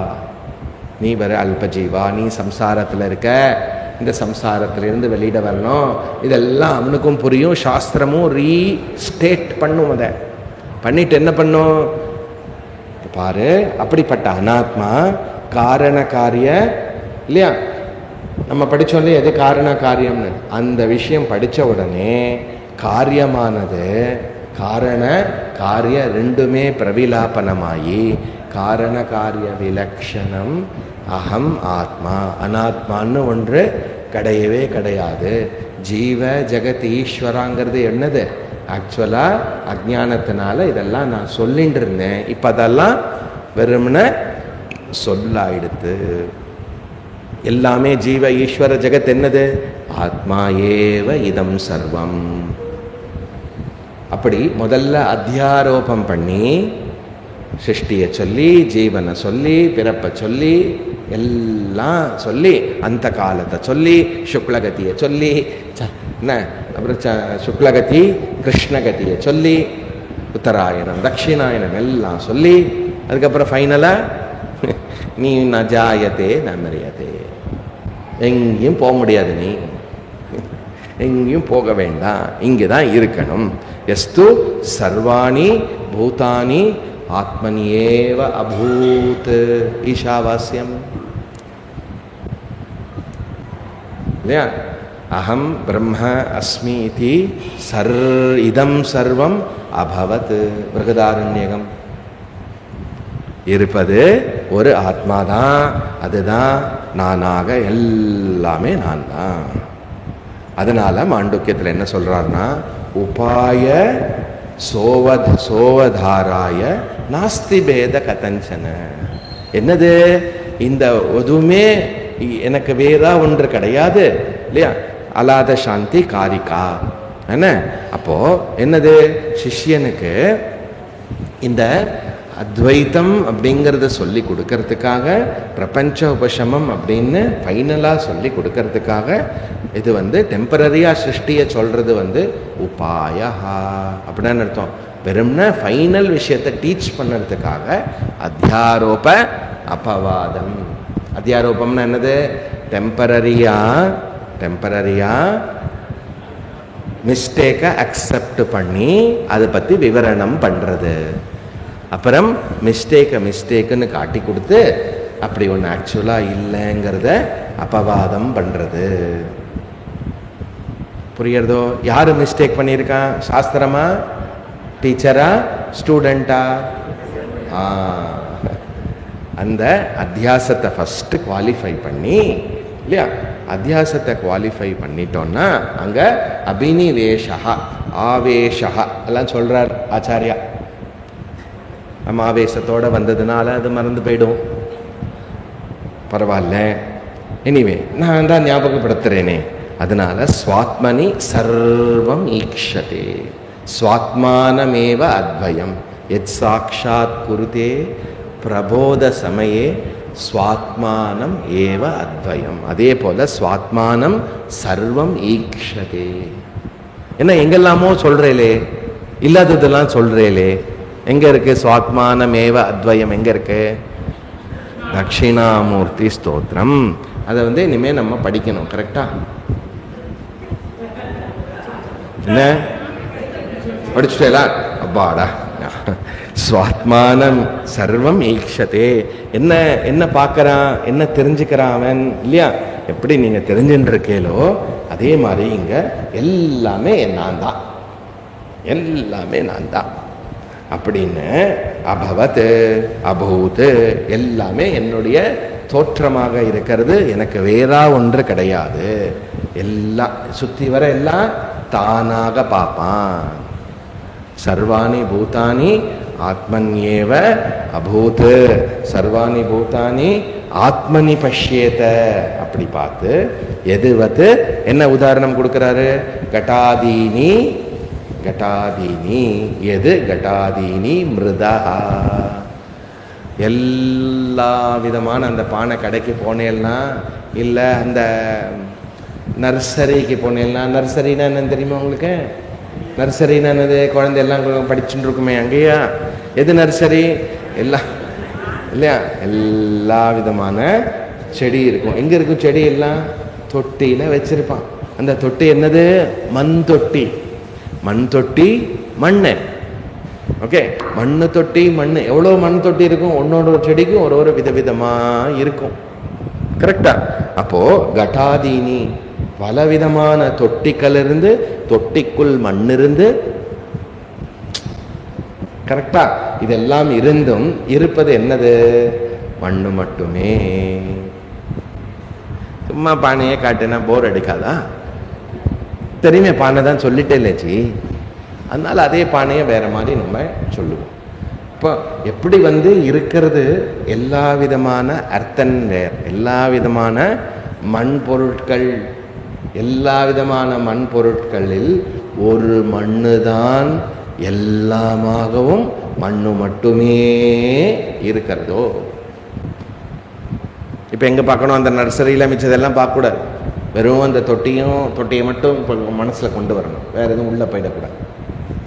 நீ ஒரு அல்ப ஜீவா, நீ சம்சாரத்தில் இருக்க, இந்த சம்சாரத்திலிருந்து வெளியிட வரணும். இதெல்லாம் அவனுக்கும் புரியும். சாஸ்திரமும் ரீஸ்டேட் பண்ணும். அதை பண்ணிட்டு என்ன பண்ணும்? பாரு, அப்படிப்பட்ட அனாத்மா காரண காரிய இல்லையா? நம்ம படித்தோம் இல்லையா, எது காரண காரியம்னு. அந்த விஷயம் படித்த உடனே காரியமானது காரண காரிய ரெண்டுமே பிரவிலாபனமாயி காரண காரிய விலக்ஷணம் அகம் ஆத்மா, அனாத்மான்னு ஒன்று கிடையவே கிடையாது. ஜீவ ஜெகத் ஈஸ்வராங்கிறது என்னது? ஆக்சுவலாக அஜ்ஞானத்தினால இதெல்லாம் நான் சொல்லிட்டு இருந்தேன். இப்போ அதெல்லாம் வெறும்ன சொல்லாயிடுத்து. எல்லாமே ஜீவ ஈஸ்வர ஜெகத் என்னது? ஆத்மா ஏவ இதம் சர்வம். அப்படி முதல்ல அத்தியாரோபம் பண்ணி சிருஷ்டியை சொல்லி, ஜீவனை சொல்லி, பிறப்பை சொல்லி, எல்லாம் சொல்லி, அந்த காலத்தை சொல்லி, சுக்லகதியை சொல்லி, என்ன அப்புறம் சுக்லகதி கிருஷ்ணகதியை சொல்லி, உத்தராயணம் தட்சிணாயணம் எல்லாம் சொல்லி, அதுக்கப்புறம் ஃபைனலாக நீ ந ஜாயத்தே ந மரியத்தே, எங்கேயும் போக முடியாது, நீ எங்கேயும் போக வேண்டாம், இங்கே தான் இருக்கணும். எஸ்து சர்வாணி பூதானி ஆத்மனியேவ அபூத் ஈஷாவாஸ்யம் இல்லையா? அகம் பிரம்ம அஸ்மி இதி இதம் சர்வம் அபவத். பிருகதாரண்யகம் இருப்பது ஒரு ஆத்மாதான், அதுதான் நானாக, எல்லாமே நான் தான். அதனால மாண்டூக்கியத்தில் என்ன சொல்றாருன்னா, உபாய சோவதாராய நாஸ்தி பேத கதஞ்சன. என்னது? இந்த எதுவுமே எனக்கு வேறா ஒன்று கிடையாது இல்லையா? அலாத சாந்தி காரிகா என்ன? அப்போ என்னது? சிஷ்யனுக்கு இந்த அத்வைத்தம் அப்படிங்கிறத சொல்லி கொடுக்கறதுக்காக, பிரபஞ்ச உபசமம் அப்படின்னு ஃபைனலாக சொல்லி கொடுக்கறதுக்காக, இது வந்து டெம்பரரியாக சிருஷ்டியை சொல்கிறது வந்து உபாயா அப்படின்னு அர்த்தம். வெறும்னா ஃபைனல் விஷயத்தை டீச் பண்ணுறதுக்காக அத்தியாரோப அபவாதம். அத்தியாரோபம்னா என்னது? டெம்பரரியா மிஸ்டேக்கை அக்செப்ட் பண்ணி அதை பற்றி விவரணம் பண்ணுறது. அப்புறம் மிஸ்டேக்குன்னு காட்டி கொடுத்து அப்படி ஒன்று ஆக்சுவலாக இல்லைங்கிறத அபவாதம் பண்ணுறது. புரியுறதோ? யார் மிஸ்டேக் பண்ணியிருக்கான்? சாஸ்திரமா, டீச்சரா, ஸ்டூடெண்டா? அந்த அத்தியாசத்தை ஃபஸ்ட்டு குவாலிஃபை பண்ணி இல்லையா? அத்தியாசத்தை குவாலிஃபை பண்ணிட்டோன்னா அங்கே அபினிவேஷா ஆவேஷா எல்லாம் சொல்கிறார் ஆச்சாரியா. நம்ம ஆவேசத்தோடு வந்ததுனால அது மறந்து போயிடும். பரவாயில்ல, எனிவே நான் தான் ஞாபகப்படுத்துகிறேனே. அதனால ஸ்வாத்மனி சர்வம் ஈக்ஷதே, ஸ்வாத்மானமேவ அத்வயம் எத் சாக்ஷாத் குருதே பிரபோத சமயே ஸ்வாத்மானம் ஏவ அத்வயம். அதே போல ஸ்வாத்மானம் சர்வம் ஈக்ஷதே. என்ன எங்கெல்லாமோ சொல்றேலே, இல்லாததெல்லாம் சொல்றேலே, எங்க இருக்கு ஸ்வாத்மானம் ஏவ அத்வயம்? எங்க இருக்கு? தட்சிணாமூர்த்தி ஸ்தோத்திரம். அதை இனிமே நம்ம படிக்கணும். கரெக்டா? என்ன படிச்சுட்டேலா? அப்பாடா. ஸ்வாத்மானம் சர்வம் ஈக்ஷதே. என்ன என்ன பார்க்கறான், என்ன தெரிஞ்சுக்கிறான் அவன் இல்லையா? எப்படி நீங்க தெரிஞ்சுட்டு இருக்கேலோ அதே மாதிரி இங்க எல்லாமே நான் தான், எல்லாமே நான் தான் அப்படின்னு அபவத் அபூத் எல்லாமே என்னுடைய தோற்றமாக இருக்கிறது, எனக்கு வேறா ஒன்று கிடையாது. எல்லாம் சுத்தி வர எல்லாம் தானாக பார்ப்பான். சர்வாணி பூதானி ஆத்மன்யேவ அபூத், சர்வாணி பூதானி ஆத்மனி பஷ்யேத. அப்படி பார்த்து எதுவத்து என்ன உதாரணம் கொடுக்கிறாரு? கட்டாதீனி கட்டாதீனி. எது கட்டாதீனி? மிருதா. எல்லா விதமான அந்த பானை கடைக்கு போனேன்னா, இல்லை அந்த நர்சரிக்கு போனேன்னா, நர்சரினா என்னன்னு தெரியுமா உங்களுக்கு? நர்சரினா என்னது? குழந்தை எல்லாம் படிச்சுட்டு இருக்குமே, அங்கேயா? எது நர்சரி? எல்லாம் இல்லையா? எல்லா விதமான செடி இருக்கும். எங்கே இருக்கும் செடி? எல்லாம் தொட்டியில் வச்சிருப்பான். அந்த தொட்டி என்னது? மண் தொட்டி. மண் தொட்டி, மண்ணு. ஓகே, மண்ணு தொட்டி, மண். எவ்வளோ மண் தொட்டி இருக்கும்? ஒன்னோட செடிக்கும் ஒரு விதவிதமாக இருக்கும். கரெக்டா? அப்போ கட்டாதீனி, பலவிதமான தொட்டிகள் இருந்து, தொட்டிக்குள் மண் இருந்து, கரெக்டா? இதெல்லாம் இருந்தும் இருப்பது என்னது? மண்ணு மட்டுமே. சும்மா பானையே காட்டுனா போர் அடிக்காதா? தெரியுமே, பானை தான் சொல்லிட்டே இல்லைச்சி. அதனால அதே பானையை வேற மாதிரி நம்ம சொல்லுவோம். இப்போ எப்படி இருக்கிறது? எல்லா விதமான அர்த்தன் வேர், எல்லா விதமான மண் பொருட்கள், எல்லா விதமான மண் பொருட்களில் ஒரு மண்ணு தான் எல்லாமாகவும் மண்ணு மட்டுமே இருக்கிறதோ. இப்போ எங்கே பார்க்கணும்? அந்த நர்சரியில் மிச்சதெல்லாம் பார்க்கக்கூடாது. வெறும் அந்த தொட்டியை மட்டும் இப்போ மனசில் கொண்டு வரணும், வேற எதுவும் உள்ளே போயிடக்கூடாது.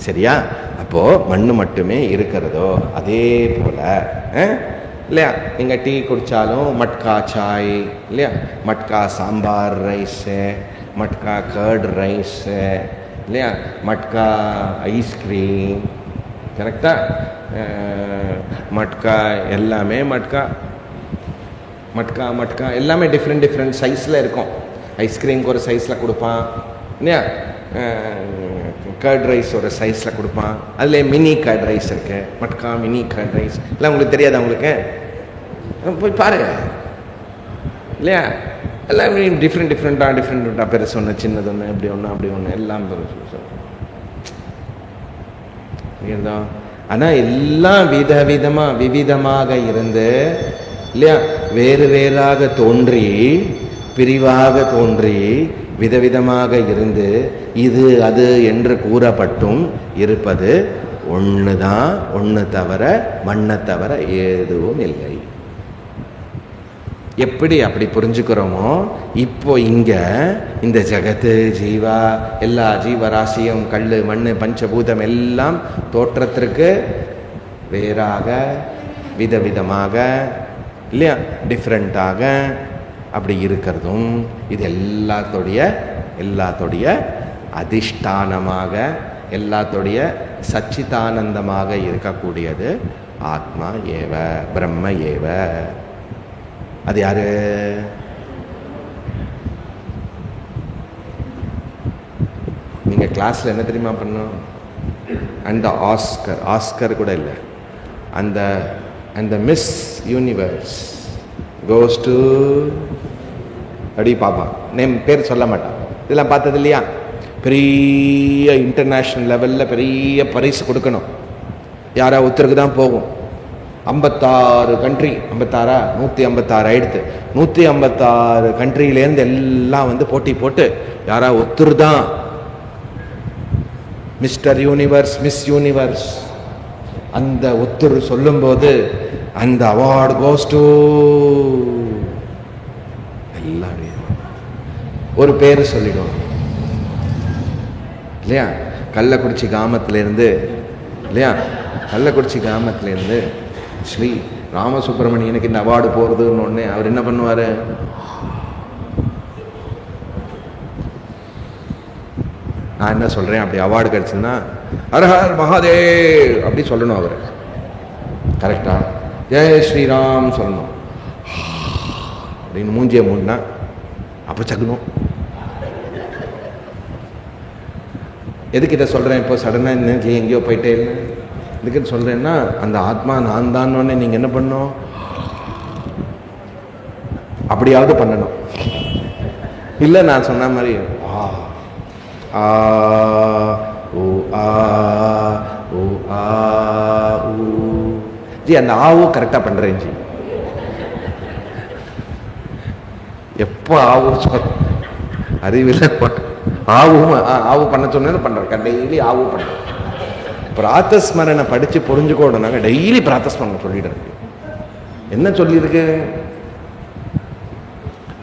சரியா? அப்போது மண் மட்டுமே இருக்கிறதோ அதே போல் இல்லையா? நீங்கள் டீ குடித்தாலும் மட்கா சாய் இல்லையா? மட்கா சாம்பார் ரைஸு, மட்கா கர்ட் ரைஸு இல்லையா? மட்கா ஐஸ்கிரீம். கரெக்டா? மட்கா எல்லாமே மட்கா மட்கா மட்கா எல்லாமே டிஃப்ரெண்ட் சைஸில் இருக்கும். ஐஸ்கிரீம்க்கு ஒரு சைஸில் கொடுப்பான் இல்லையா? கர்ட் ரைஸ் ஒரு சைஸில் கொடுப்பான். அதில் மினி கர்ட் ரைஸ் இருக்கு, மட்கா மினி கர்ட் ரைஸ். இல்லை உங்களுக்கு தெரியாதா? உங்களுக்கு போய் பாருங்க இல்லையா? எல்லாமே டிஃப்ரெண்ட்டாக பெருசு ஒன்று, சின்னது ஒன்று, இப்படி ஒன்று, அப்படி ஒன்று, எல்லாம் புரியுதா? ஆனால் எல்லாம் விவிதமாக இருந்து இல்லையா? வேறாக தோன்றி, பிரிவாக தோன்றி, விதவிதமாக இருந்து, இது அது என்று கூறப்பட்டும் இருப்பது ஒன்று தான். ஒன்று தவிர, மண்ணை தவிர எதுவும் இல்லை. எப்படி அப்படி புரிஞ்சுக்கிறோமோ, இப்போ இங்கே இந்த ஜகத்து, ஜீவா, எல்லா ஜீவராசியும், கல், மண், பஞ்சபூதம் எல்லாம் தோற்றத்திற்கு வேறாக, விதவிதமாக இல்லையா? டிஃப்ரெண்ட்டாக அப்படி இருக்கிறதும் இது எல்லாத்தோடைய அதிஷ்டானமாக, எல்லாத்தோடைய சச்சிதானந்தமாக இருக்கக்கூடியது ஆத்மா ஏவ, பிரம்ம ஏவ. அது யாரு? நீங்க கிளாஸ்ல என்ன தெரியுமா பண்ணோம்? அந்த ஆஸ்கர் கூட இல்லை, அந்த மிஸ் யூனிவர்ஸ் கோஸ் டு அப்படி பார்ப்பான். பேர் சொல்ல மாட்டான். இதெல்லாம் பார்த்தது இல்லையா? பெரிய இன்டர்நேஷ்னல் லெவலில் பெரிய பரிசு கொடுக்கணும். யாரா ஒருத்தருக்கு தான் போகும். 56 கண்ட்ரி, 56 156 ஆயிடுத்து. 156 கண்ட்ரியிலேருந்து எல்லாம் போட்டி போட்டு யாரா ஒத்துரு தான் மிஸ்டர் யூனிவர்ஸ், மிஸ் யூனிவர்ஸ். அந்த ஒத்துரு சொல்லும்போது அந்த அவார்டு கோஸ் டு எல்லாரையும் ஒரு பேர் சொல்லிடுவோம் இல்லையா? கள்ளக்குறிச்சி கிராமத்திலேருந்து இல்லையா, கள்ளக்குறிச்சி கிராமத்திலேருந்து ஸ்ரீ ராமசுப்ரமணியனுக்கு இந்த அவார்டு போகிறதுன்னு ஒன்று அவர் என்ன பண்ணுவார்? நான் என்ன சொல்கிறேன், அப்படி அவார்டு கிடச்சுன்னா ஹர் ஹர் மகாதேவ் அப்படி சொல்லணும். அவர் கரெக்டா ஜெய ஸ்ரீராம் சொல்லணும் அப்படின்னு மூஞ்சியை மூடினா அப்போ சகுனம். எதுக்கு இதை சொல்கிறேன் இப்போ சடனாக இன்னைக்கு எங்கேயோ போயிட்டே இல்லை, எதுக்கு சொல்கிறேன்னா அந்த ஆத்மா நான் தான் நீங்கள் என்ன பண்ணணும், அப்படியாவது பண்ணணும். இல்லை நான் சொன்ன மாதிரி ஆ ஓ ஆ ஓ ஆ ஊ ஜி, அந்த ஆவும் கரெக்டாக பண்ணுறேன் ஜி. எப்போ ஆவும் சொல் அறிவில் ஆவும் ஆவு பண்ண சொன்னது பண்ணுறேன். டெய்லி ஆவு பண்ணுறேன். பிராத்தஸ்மரனை படித்து புரிஞ்சுக்கோடுனாங்க டெய்லி பிராத்தஸ்மரனை சொல்லிடுறேன். என்ன சொல்லியிருக்கு?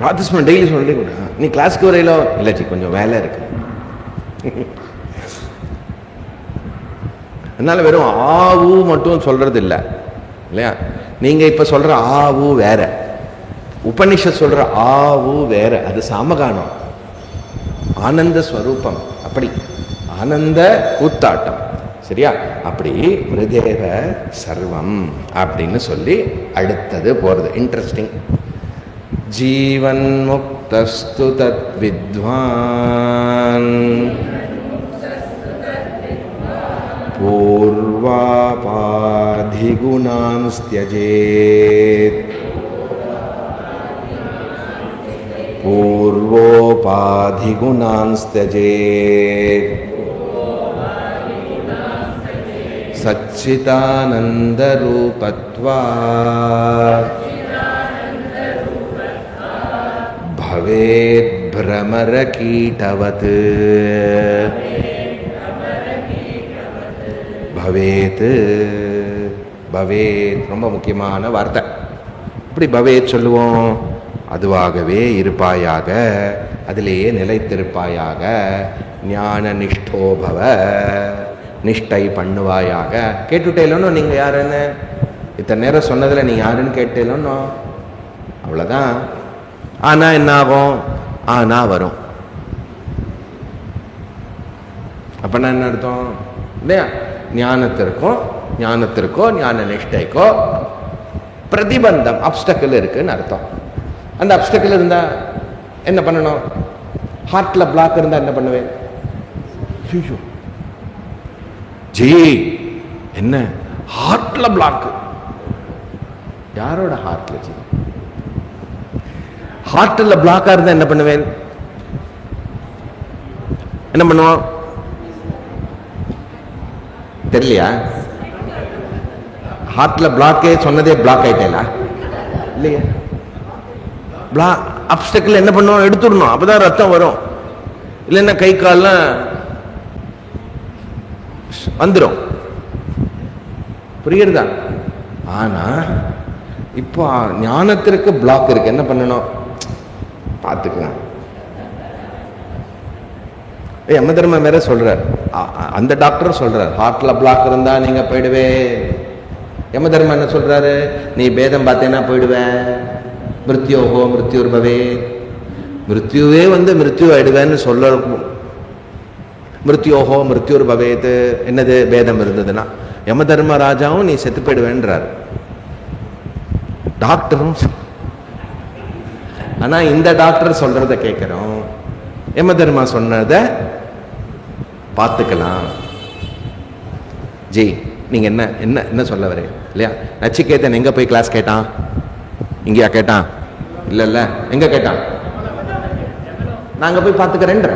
பிராத்தஸ்மரன் டெய்லி சொல்லி கூட. நீ கிளாஸ்க்கு வரையிலோ இல்லை ஜி, கொஞ்சம் வேலை இருக்கு. அதனால வெறும் ஆவு மட்டும் சொல்றது இல்லை இல்லையா? நீங்க இப்ப சொல்ற ஆவு வேற, உபனிஷத் சொல்ற ஆவு வேற. அது சாமகானம், ஆனந்த ஸ்வரூபம். அப்படி ஆனந்த கூத்தாட்டம். சரியா? அப்படி மிருதேவ சர்வம் அப்படின்னு சொல்லி அடுத்தது போறது இன்ட்ரெஸ்டிங். ஜீவன் முக்தஸ்து தத் வித்வான் பூர்வாபாதிகுணான் ஸ்த்யஜேத் பூர்வோபாதிகுணான் ஸ்த்யஜேத் சச்சிதானந்தரூபத்வாத் பவேத் பிரமரகீட்டவத் பவேத். பவேத் ரொம்ப முக்கியமான வார்த்தை. இப்படி பவேத் சொல்லுவோம், அதுவாகவே இருப்பாயாக, அதிலேயே நிலைத்திருப்பாயாக. ஞான நிஷ்டோபவ, நிஷ்டை பண்ணுவாயாக. கேட்டுட்டேலோன்னு நீங்கள் யாருன்னு இத்தனை நேரம் சொன்னதில் நீ யாருன்னு கேட்டேலோன்னு அவ்வளோதான். ஆனால் என்ன ஆகும்? ஆனால் வரும். அப்படின்னா என்ன அர்த்தம் இல்லையா? ஞானத்திற்கோ ஞான நிஷ்டைக்கோ பிரதிபந்தம், அப்டக்கிள் இருக்குன்னு அர்த்தம். அந்த அப்டக்கிள் இருந்தா என்ன பண்ணணும்? ஹார்ட்ல பிளாக் இருந்தா என்ன பண்ணுவேன்? ஜி என்ன ஹார்ட்ல பிளாக்? யாரோட ஹார்ட்ல ஜி? ஹார்ட்ல பிளாக்கா இருந்தா என்ன பண்ணுவேன்? என்ன பண்ணுவோம் தெரியலையா? ஹார்ட்ல பிளாக்கே சொன்னதே பிளாக் ஆயிட்டேலா இல்லையா? பிளாக் அப்டக்கிள் என்ன பண்ணுவோம்? எடுத்துடணும், அப்பதான் ரத்தம் வரும். இல்லைன்னா கை கால்லாம் வந்துடும். புரியுறதா? ஆனா இப்போ ஞானத்திற்கு பிளாக் இருக்கு, என்ன பண்ணணும்? பார்த்துக்கலாம். யம தர்மம் வேற சொல்றார், அந்த டாக்டர் சொல்றார் ஹார்ட்ல பிளாக் இருந்தா நீங்க போயிடுவே. யம தர்மம் என்ன சொல்றாரு? நீ பேதம் பார்த்தேன்னா போயிடுவ. மிருத்யோஹோ மிருத்யுர்பவே, மிருத்யுவே மிருத்யு ஆயிடுவேன்னு சொல்ல. மிருத்யோஹோ மிருத்யுர்பவேத் என்னது? பேதம் இருந்ததுன்னா. யம தர்மராஜாவும் நீ செத்து போயிடுவேன்றார், டாக்டரும். ஆனா இந்த டாக்டர் சொல்றத கேட்கிறோம், யம தர்மா சொன்னதை பார்த்துக்கலாம். ஜி நீங்க என்ன என்ன என்ன சொல்ல வரீங்க இல்லையா? நச்சிகேதன் எங்க போய் கிளாஸ் கேட்டான்? இங்கயா கேட்டான்? இல்ல இல்ல, எங்க கேட்டான்? நாங்க போய் பார்த்துக்கிறேன்ற.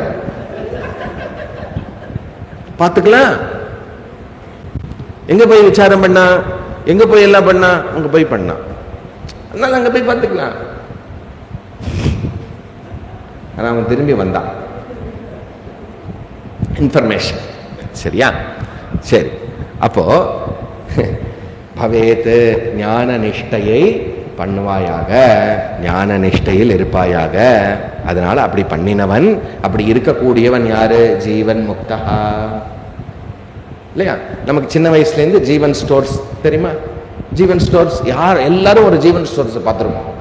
பார்த்துக்கலாம். எங்க போய் விசாரம் பண்ணா? எங்க போய் எல்லாம் பண்ணா? அங்க போய் பண்ணா. அதனால அங்க போய் பார்த்துக்கலாம். ஆனா அவன் திரும்பி வந்தான். இன்ஃபர்மேஷன். சரியா? சரி, அப்போ பவேத் ஞான நிஷ்டையை பண்ணுவாயாக, ஞான நிஷ்டையில் இருப்பாயாக. அதனால அப்படி பண்ணினவன், அப்படி இருக்கக்கூடியவன் யாரு? ஜீவன் முக்தா. இல்லையா? நமக்கு சின்ன வயசுலேருந்து ஜீவன் ஸ்டோர்ஸ் தெரியுமா? ஜீவன் ஸ்டோர்ஸ் யார் எல்லாரும் ஒரு ஜீவன் ஸ்டோர்ஸ் பார்த்துருக்கோம்.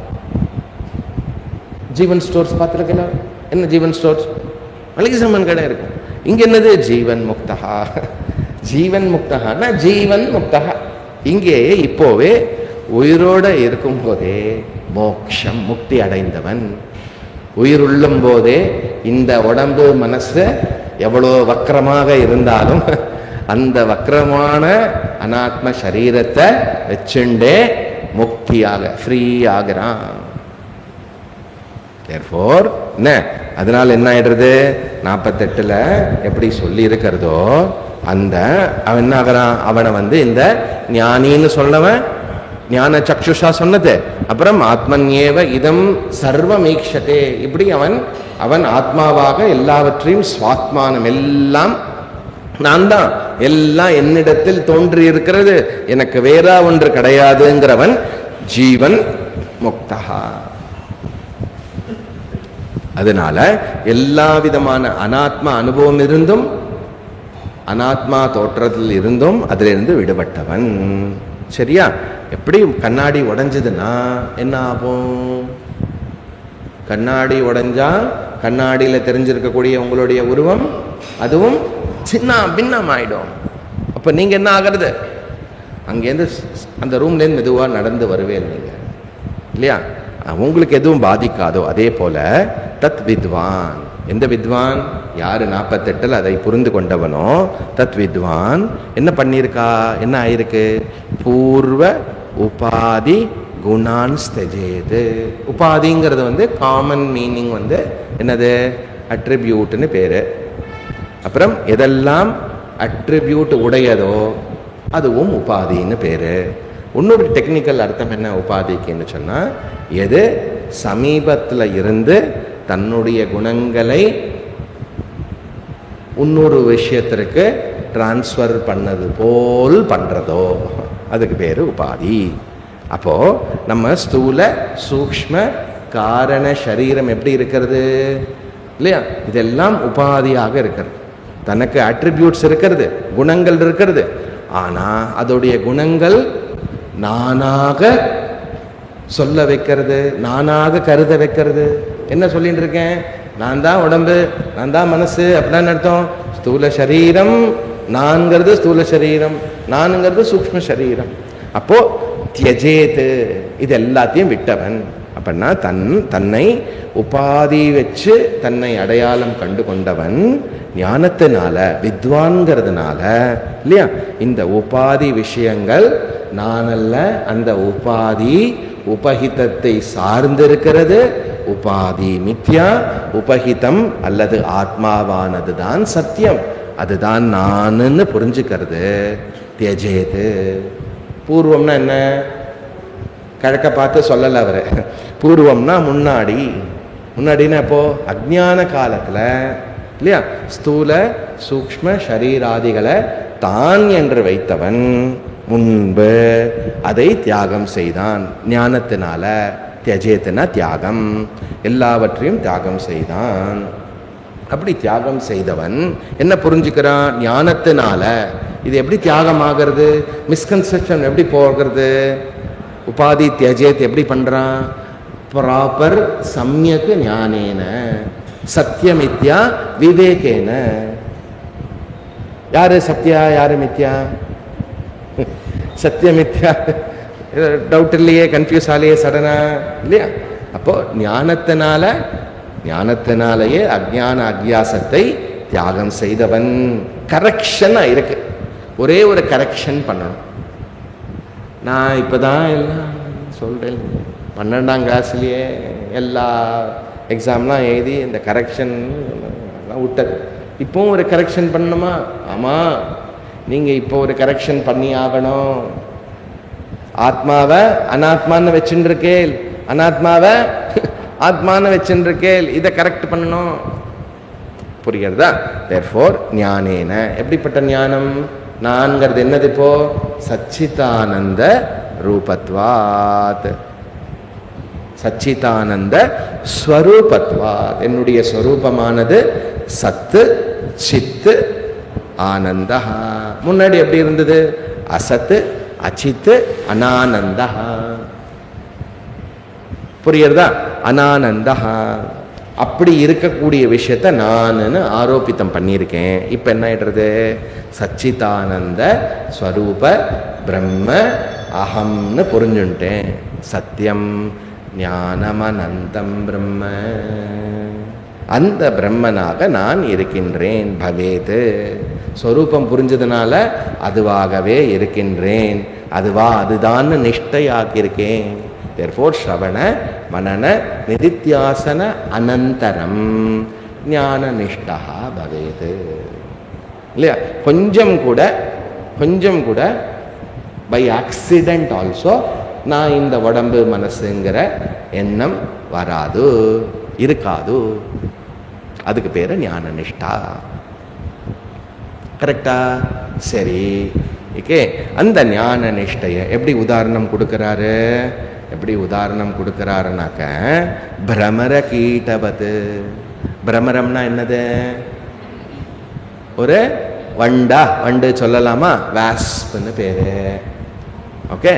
ஜீவன் ஸ்டோர்ஸ் பார்த்துருக்கலாம். என்ன ஜீவன் ஸ்டோர்ஸ்? மளிகை சாமான் கடை இருக்கும். இங்க என்னது? ஜீவன் முக்தா. ஜீவன் முக்தகான்னா ஜீவன் முக்தகா. இங்கே இப்போவே உயிரோட இருக்கும் போதே மோக்ஷம், முக்தி அடைந்தவன். உயிருள்ளும் போதே இந்த உடம்பு மனசு எவ்வளோ வக்கரமாக இருந்தாலும் அந்த வக்கரமான அனாத்ம சரீரத்தை வச்சுண்டே முக்தியாக ஃப்ரீ ஆகிறான். தேர்ஃபோர் என்ன, அதனால என்ன ஆயிடுறது? 48ல் எப்படி சொல்லி இருக்கிறதோ அந்த அவன் என்ன ஆகிறான்? அவனை இந்த ஞானின்னு சொன்னவன் ஞான சக்ஷுஷா சொன்னது. அப்புறம் ஆத்மன்யேவ இதம் சர்வமீக்ஷதே, இப்படி அவன் ஆத்மாவாக எல்லாவற்றையும் ஸ்வாத்மானம், எல்லாம் நான் தான், எல்லாம் என்னிடத்தில் தோன்றி இருக்கிறது, எனக்கு வேற ஒன்று கிடையாதுங்கிறவன் ஜீவன் முக்தா. அதனால எல்லா விதமான அனாத்மா அனுபவம் இருந்தும், அனாத்மா தோற்றத்தில் இருந்தும் அதிலிருந்து விடுபட்டவன். சரியா? எப்படி கண்ணாடி உடைஞ்சதுன்னா என்ன ஆகும்? கண்ணாடி உடைஞ்சா கண்ணாடியில் தெரிஞ்சிருக்கக்கூடிய உங்களுடைய உருவம் அதுவும் சின்ன பின்னம் ஆயிடும். அப்ப நீங்க என்ன ஆகிறது? அங்கேருந்து அந்த ரூம்லேருந்து மெதுவாக நடந்து வருவேன் நீங்க, இல்லையா? உங்களுக்கு எதுவும் பாதிக்காதோ. அதே போல தத் வித்வான், எந்த வித்வான்? யாரு 48ல் அதை புரிந்து கொண்டவனோ தத் வித்வான் என்ன பண்ணியிருக்கா? என்ன ஆயிருக்கு? பூர்வ உபாதி குணான் ஸ்தஜேது. உபாதிங்கிறது காமன் மீனிங் என்னது? அட்ரிபியூட்னு பேரு. அப்புறம் எதெல்லாம் அட்ரிபியூட் உடையதோ அதுவும் உபாதின்னு பேரு. இன்னொரு டெக்னிக்கல் அர்த்தம் என்ன உபாதிக்குன்னு சொன்னா, எது சமீபத்தில் இருந்து தன்னுடைய குணங்களை இன்னொரு விஷயத்திற்கு டிரான்ஸ்ஃபர் பண்ணது போல் பண்றதோ அதுக்கு பேரு உபாதி. அப்போ நம்ம ஸ்தூல சூக்ஷ்ம காரண சரீரம் எப்படி இருக்கிறது, இல்லையா? இதெல்லாம் உபாதியாக இருக்கிறது. தனக்கு அட்ரிபியூட்ஸ் இருக்கிறது, குணங்கள் இருக்கிறது. ஆனா அதோடைய குணங்கள் நானாக சொல்ல வைக்கிறது, நானாக கருத வைக்கிறது. என்ன சொல்லிட்டு இருக்கேன்? நான் தான் உடம்பு, நான் தான் மனசு, அப்படின்னா அர்த்தம் ஸ்தூல சரீரம் நான்கிறது, ஸ்தூல சரீரம் நானுங்கிறது சூக்ஷ்ம சரீரம். அப்போ தியஜேது, இது எல்லாத்தையும் விட்டவன். அப்படின்னா தன்னை உபாதி வச்சு தன்னை அடையாளம் கண்டு கொண்டவன் ஞானத்தினால, வித்வான்கிறதுனால, இல்லையா? இந்த உபாதி விஷயங்கள் நானல்ல, அந்த உபாதி உபஹிதத்தை சார்ந்திருக்கிறது. உபாதி மித்யா, உபஹிதம் அல்லது ஆத்மாவானது தான் சத்தியம், அதுதான் நானுன்னு புரிஞ்சுக்கிறது. தியஜேது. பூர்வம்னா என்ன? கிழக்க பார்த்து சொல்லல அவரு. பூர்வம்னா முன்னாடி. முன்னாடின்னா அப்போ அஜ்ஞான காலத்துல, இல்லையா? ஸ்தூல சூக்ஷ்ம ஷரீராதிகளை தான் என்று வைத்தவன் முன்பு அதை தியாகம் செய்தான் ஞானத்தினால. தியஜேத்துனா தியாகம், எல்லாவற்றையும் தியாகம் செய்தான். அப்படி தியாகம் செய்தவன் என்ன புரிஞ்சுக்கிறான்? ஞானத்தினால. இது எப்படி தியாகம் ஆகிறது? மிஸ்கன்செப்ஷன் எப்படி போகிறது? உபாதி தியஜேத் எப்படி பண்றான்? ப்ராப்பர் சம்யக் ஞானேன சத்தியமித்யா விவேகேன. யாரு சத்யா, யாரு மித்யா? சத்தியமித்யா டவுட் இல்லையே, கன்ஃபியூஸ் ஆலையே சடனா, இல்லையா? அப்போ ஞானத்தினாலேயே அஜ்ஞான அக்யாசத்தை தியாகம் செய்தவன். கரெக்ஷன் இருக்கு, ஒரே ஒரு கரெக்ஷன் பண்ணணும். நான் இப்போதான் எல்லாம் சொல்றேன், 12ஆம் கிளாஸ்லயே எல்லா எக்ஸாம்லாம் எழுதி இந்த கரெக்ஷன் விட்டது. இப்போவும் ஒரு கரெக்ஷன் பண்ணணுமா? ஆமா, நீங்க இப்போ ஒரு கரெக்ஷன் பண்ணி ஆகணும். ஆத்மாவை அனாத்மான்னு வச்சுருக்கேள், அனாத்மாவை ஆத்மான்னு வச்சுருக்கேள், இதை கரெக்ட் பண்ணணும். புரிகிறதா? தேர்ஃபோர் ஞானேன, எப்படிப்பட்ட ஞானம்? நான்கிறது என்னது? இப்போ சச்சிதானந்த ரூபத்வாத், சச்சிதானந்த ஸ்வரூபத்வாத். என்னுடைய ஸ்வரூபமானது சத்து சித்து ஆனந்தா. முன்னாடி எப்படி இருந்தது? அசத்து அச்சித்து அனானந்தா. புரியுறதா? அனானந்தா. அப்படி இருக்கக்கூடிய விஷயத்தை நான் ஆரோபித்தம் பண்ணியிருக்கேன். இப்போ என்ன ஆயிடுறது? சச்சிதானந்த ஸ்வரூப பிரம்ம அகம்னு புரிஞ்சுட்டேன். சத்தியம் ஞானமனந்தம் பிரம்ம, அந்த பிரம்மனாக நான் இருக்கின்றேன். பவேது, ஸ்வரூபம் புரிஞ்சதுனால அதுவாகவே இருக்கின்றேன், அதுதான் நிஷ்டையாக்கியிருக்கேன். Therefore Shravana Manana Nidithyasana Anantaram Jnana Nishtaha Bhavedu. இல்லையா? கொஞ்சம் கூட பை ஆக்சிடென்ட் ஆல்சோ நான் இந்த உடம்பு மனசுங்கிற எண்ணம் வராது, இருக்காது. அதுக்கு பேரு ஞான நிஷ்டா. கரெக்டா? சரி, ஓகே. அந்த ஞான நிஷ்டைய எப்படி உதாரணம் கொடுக்கிறாருனாக்க பிரமர கீட்டபத்து. பிரமரம்னா என்னது? ஒரு வண்டு சொல்லலாமா? வாஸ்ப்னு பேரு. ஓகே.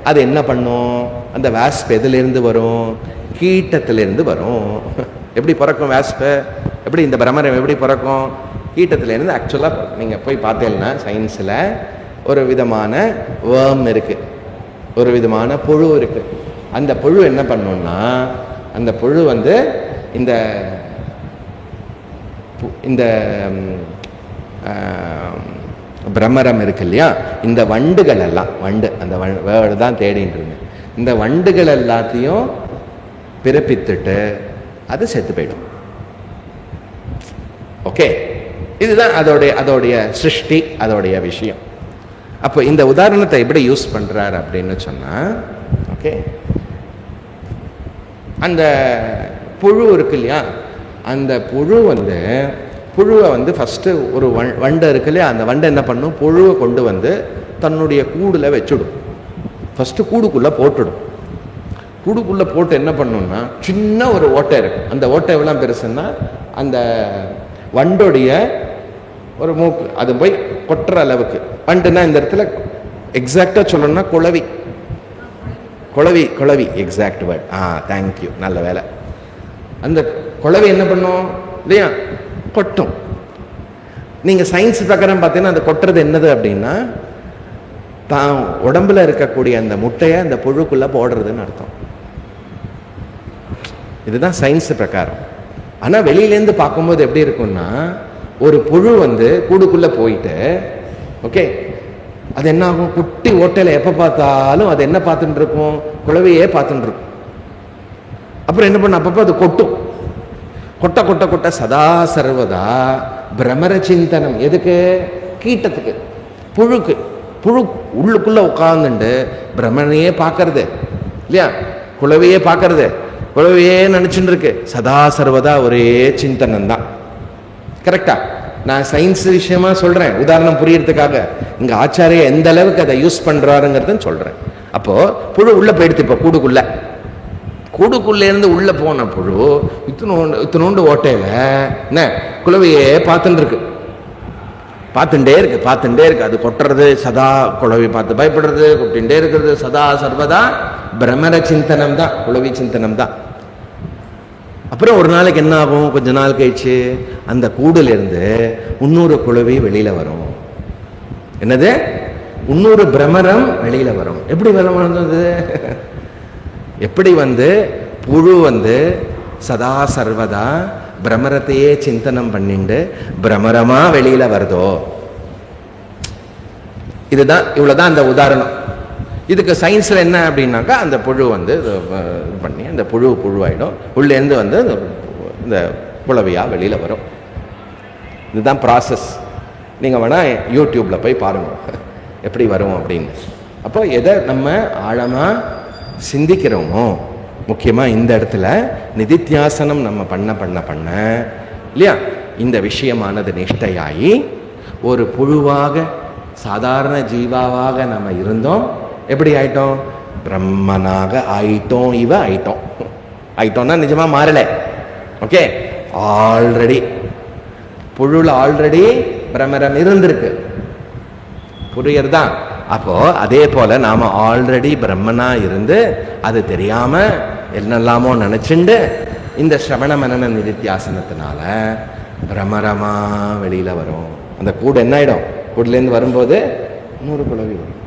அது என்ன பண்ணும்? அந்த வாஸ்ப் எதிலிருந்து வரும்? கீட்டத்திலிருந்து வரும். எப்படி பிறக்கும் வாஸ்பு? எப்படி இந்த பிரமரம் எப்படி பிறக்கும்? கீட்டத்திலேருந்து. ஆக்சுவலாக நீங்கள் போய் பார்த்தீங்கன்னா சயின்ஸில் ஒரு விதமான வேர்ம் இருக்குது, ஒரு விதமான புழு இருக்குது. அந்த புழு என்ன பண்ணுன்னா, அந்த புழு இந்த இந்த பிரம்மரம் இருக்கு இல்லையா, இந்த வண்டுகள் எல்லாம், அந்த வேர்டு தான் தேடிட்டு இருந்தேன். இந்த வண்டுகள் எல்லாத்தையும் பிறப்பித்துட்டு அது செத்து போயிடும். ஓகே, இதுதான் அதோடைய சிருஷ்டி, அதோடைய விஷயம். அப்போ இந்த உதாரணத்தை எப்படி யூஸ் பண்றார் அப்படின்னு சொன்னா, ஓகே, அந்த புழு இருக்கு இல்லையா, அந்த புழுவை ஃபஸ்ட்டு ஒரு வண்டை இருக்கு இல்லையா, அந்த வண்டை என்ன பண்ணும்? புழுவை கொண்டு தன்னுடைய கூடில் வச்சுடும். ஃபஸ்ட்டு கூடுக்குள்ளே போட்டுடும். கூடுக்குள்ளே போட்டு என்ன பண்ணுன்னா, சின்ன ஒரு ஓட்டை இருக்கு. அந்த ஓட்டை எவ்வளோ பெருசுன்னா, அந்த வண்டோடைய ஒரு மூக்கு அது போய் கொட்டுற அளவுக்கு. வண்டுனா இந்த இடத்துல எக்ஸாக்டாக சொல்லணும்னா குளவி எக்ஸாக்ட் வேர்ட். தேங்க்யூ, நல்ல வேலை. அந்த குளவி என்ன பண்ணும் இல்லையா, கொட்டும். நீங்கள் சயின்ஸ் பிரகாரம் பார்த்தீங்கன்னா அந்த கொட்டுறது என்னது அப்படின்னா, தான் உடம்புல இருக்கக்கூடிய அந்த முட்டையை அந்த புழுக்குள்ளே போடுறதுன்னு அர்த்தம். இதுதான் சயின்ஸ் பிரகாரம். ஆனால் வெளியிலேருந்து பார்க்கும்போது எப்படி இருக்கும்னா, ஒரு புழு கூடுக்குள்ளே போயிட்டு, ஓகே, அது என்ன ஆகும்? குட்டி ஓட்டையில் எப்போ பார்த்தாலும் அது என்ன பார்த்துட்டு இருக்கும்? குளவையே பார்த்துட்டு இருக்கும். அப்புறம் என்ன பண்ண, அப்பப்போ அது கொட்டும். கொட்ட சதா சர்வதா பிரமர சிந்தனம். எதுக்கு? கீட்டத்துக்கு, புழுக்கு. புழு உள்ளுக்குள்ள உட்கார்ந்துட்டு பிரம்மனையே பார்க்கறது இல்லையா, குளவையே பார்க்கறது, குளவையே நினைச்சுட்டு இருக்கு. சதா சர்வதா ஒரே சிந்தனம் தான். கரெக்டா? நான் சயின்ஸ் விஷயமா சொல்றேன், உதாரணம் புரியறதுக்காக. இங்க ஆச்சாரிய எந்த அளவுக்கு அதை யூஸ் பண்றாருங்கிறதுன்னு சொல்றேன். அப்போ புழு உள்ள போயிடுத்து. இப்போ கூடுக்குள்ளேருந்து உள்ள போன புழு இத்தினோண்டு ஓட்டையில என்ன குளவையே பார்த்துட்டே இருக்கு. அது கொட்டுறது சதா, குளவி பார்த்து பயப்படுறது, கொட்டின்ண்டே இருக்கிறது, சதா சர்வதா பிரமர சிந்தனம் தான், குளவி சிந்தனம் தான். அப்புறம் ஒரு நாளைக்கு என்ன ஆகும்? கொஞ்ச நாள் கழிச்சு அந்த கூடுல இருந்து 300 குளவி வெளியில வரும். என்னது? 300 பிரமரம் வெளியில வரும். எப்படி வந்தது? எப்படி புழு சதா சர்வதா பிரமரத்தையே சிந்தனம் பண்ணிண்டு பிரமரமா வெளியில வருதோ, இதுதான். இவ்வளவுதான் அந்த உதாரணம். இதுக்கு சயின்ஸ்ல என்ன அப்படின்னாக்கா, அந்த புழு பண்ணி அந்த புழுவாயிடும். உள்ளேருந்து இந்த குளவியா வெளியில வரும். இதுதான் ப்ராசஸ். நீங்க வேணா யூடியூப்ல போய் பாருங்க எப்படி வரும் அப்படின்னு. அப்போ எதை நம்ம ஆழமா சிந்திக்கிறோமோ, முக்கியமா இந்த இடத்துல நிதித்தியாசனம் நம்ம பண்ண இல்லையா, இந்த விஷயமானது நிஷ்டையாகி ஒரு புழுவாக சாதாரண ஜீவாவாக நம்ம இருந்தோம். எப்படி ஆயிட்டோம்? பிரம்மனாக ஆயிட்டோம். ஆயிட்டோம்னா நிஜமா மாறல. ஓகே, ஆல்ரெடி புழுல ஆல்ரெடி பிரம்மரம் இருந்திருக்கு. புரியுறதா? அப்போ அதே போல நாம ஆல்ரெடி பிரம்மனா இருந்து அது தெரியாம என்னெல்லாமோ நினைச்சுண்டு இந்த சிரவண மனன நிதித்தியாசனத்தினால பிரமரமா வெளியில வரும். அந்த கூடு என்ன ஆயிடும்? கூடுலேருந்து வரும்போது 100 குளவி வரும்.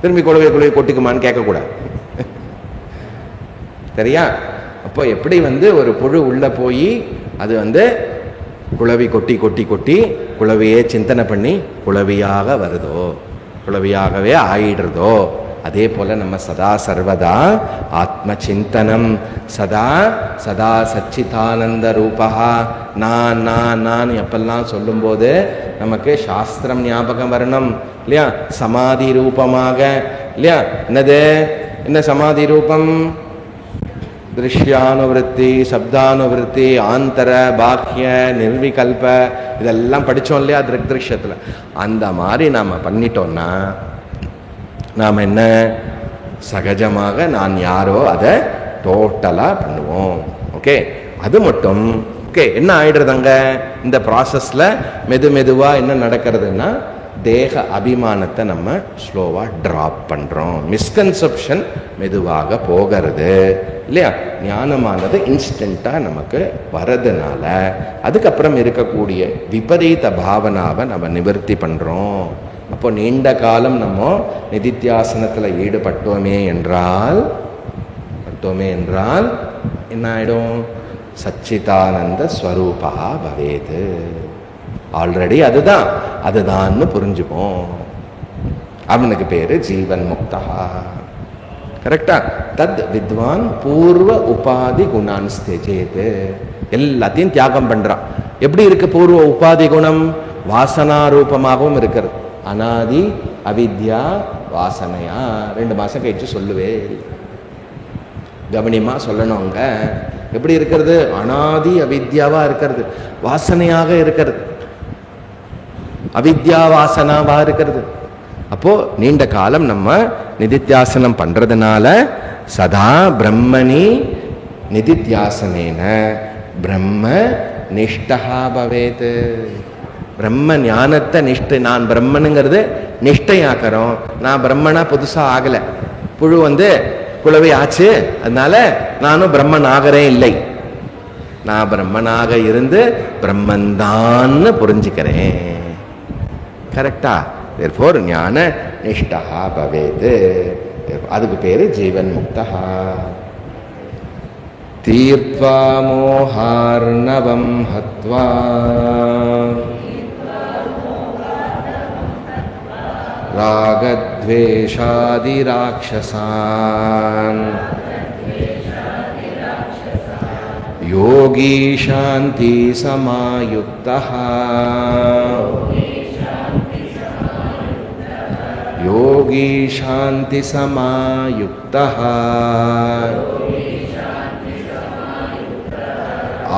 திரும்பி குளவி கொட்டிக்குமான்னு கேட்கக்கூடாது. சரியா? அப்போ எப்படி ஒரு புழு உள்ள போய் அது குளவி கொட்டி கொட்டி கொட்டி குளவியே சிந்தனை பண்ணி குளவியாக வருதோ, குளவியாகவே ஆயிடுறதோ, அதே போல நம்ம சதா சர்வதா ஆத்ம சிந்தனம், சதா சதா சச்சிதானந்த ரூபா, நான் எப்பெல்லாம் சொல்லும்போது நமக்கு சாஸ்திரம் ஞாபகம் வரணும் இல்லையா? சமாதி ரூபமாக இல்லையா? என்ன சமாதி ரூபம்? திருஷ்யானுவருத்தி, சப்தானுவருத்தி, ஆந்தர, பாக்கிய, நிர்விகல்ப, இதெல்லாம் படித்தோம் இல்லையா திருஷ்யத்தில். அந்த மாதிரி நாம் பண்ணிட்டோம்னா நாம் என்ன சகஜமாக நான் யாரோ அதை டோட்டலாக பண்ணுவோம். ஓகே, அது மட்டும் ஓகே. என்ன ஆயிடுறதுங்க இந்த ப்ராசஸில்? மெதுவாக என்ன நடக்கிறதுன்னா தேக அபிமானத்தை நம்ம ஸ்லோவாக ட்ராப் பண்ணுறோம். மிஸ்கன்செப்ஷன் மெதுவாக போகிறது இல்லையா? ஞானமானது இன்ஸ்டண்ட்டாக நமக்கு வரதுனால அதுக்கப்புறம் இருக்கக்கூடிய விபரீத பாவனாவை நம்ம நிவர்த்தி பண்ணுறோம். அப்போ நீண்ட காலம் நம்ம நிதித்தியாசனத்தில் ஈடுபட்டோமே என்றால் என்ன ஆயிடும்? சச்சிதானந்த ஸ்வரூபா பவேது. ஆல்ரெடி அதுதான்னு புரிஞ்சுப்போம். அவனுக்கு பேரு ஜீவன் முக்தா. கரெக்டா? தத் வித்வான் பூர்வ உபாதி குணான் ஸ்தேஜேத். எல்லாத்தையும் தியாகம் பண்றான். எப்படி இருக்கு பூர்வ உபாதி குணம்? வாசனா ரூபமாகவும் இருக்கிறது. அனாதி அவித்யா வாசனையா. 2 மாசம் கழிச்சு சொல்லுவே, கவனியமா சொல்லணுங்க. எப்படி இருக்கிறது? அனாதி அவித்யாவா இருக்கிறது, வாசனையாக இருக்கிறது, அவித்யா வாசனாவா இருக்கிறது. அப்போ நீண்ட காலம் நம்ம நிதித்தியாசனம் பண்றதுனால சதா பிரம்மணி நிதித்தியாசனேன பிரம்ம நிஷ்டா பவேத். பிரம்ம ஞானத்தை நிஷ்டை, நான் பிரம்மனுங்கிறது நிஷ்டையாக்கிறோம். நான் பிரம்மனா புதுசாக ஆகலை. புழு குளவி ஆச்சு, அதனால நானும் பிரம்மன் ஆகிறேன் இல்லை. நான் பிரம்மனாக இருந்து பிரம்மன்தான்னு புரிஞ்சுக்கிறேன். கரெக்டா? therefore ஞான நிஷ்டா பவேத். அதுக்கு பேரு ஜீவன் முக்தா. தீர்த்வா மோஹார்ணவம் ஹத்வா ராகத்வேஷாதி ராக்ஷசான் யோகி சாந்தி சமாயுக்தः. யோகி சாந்தி சமாயுக்தः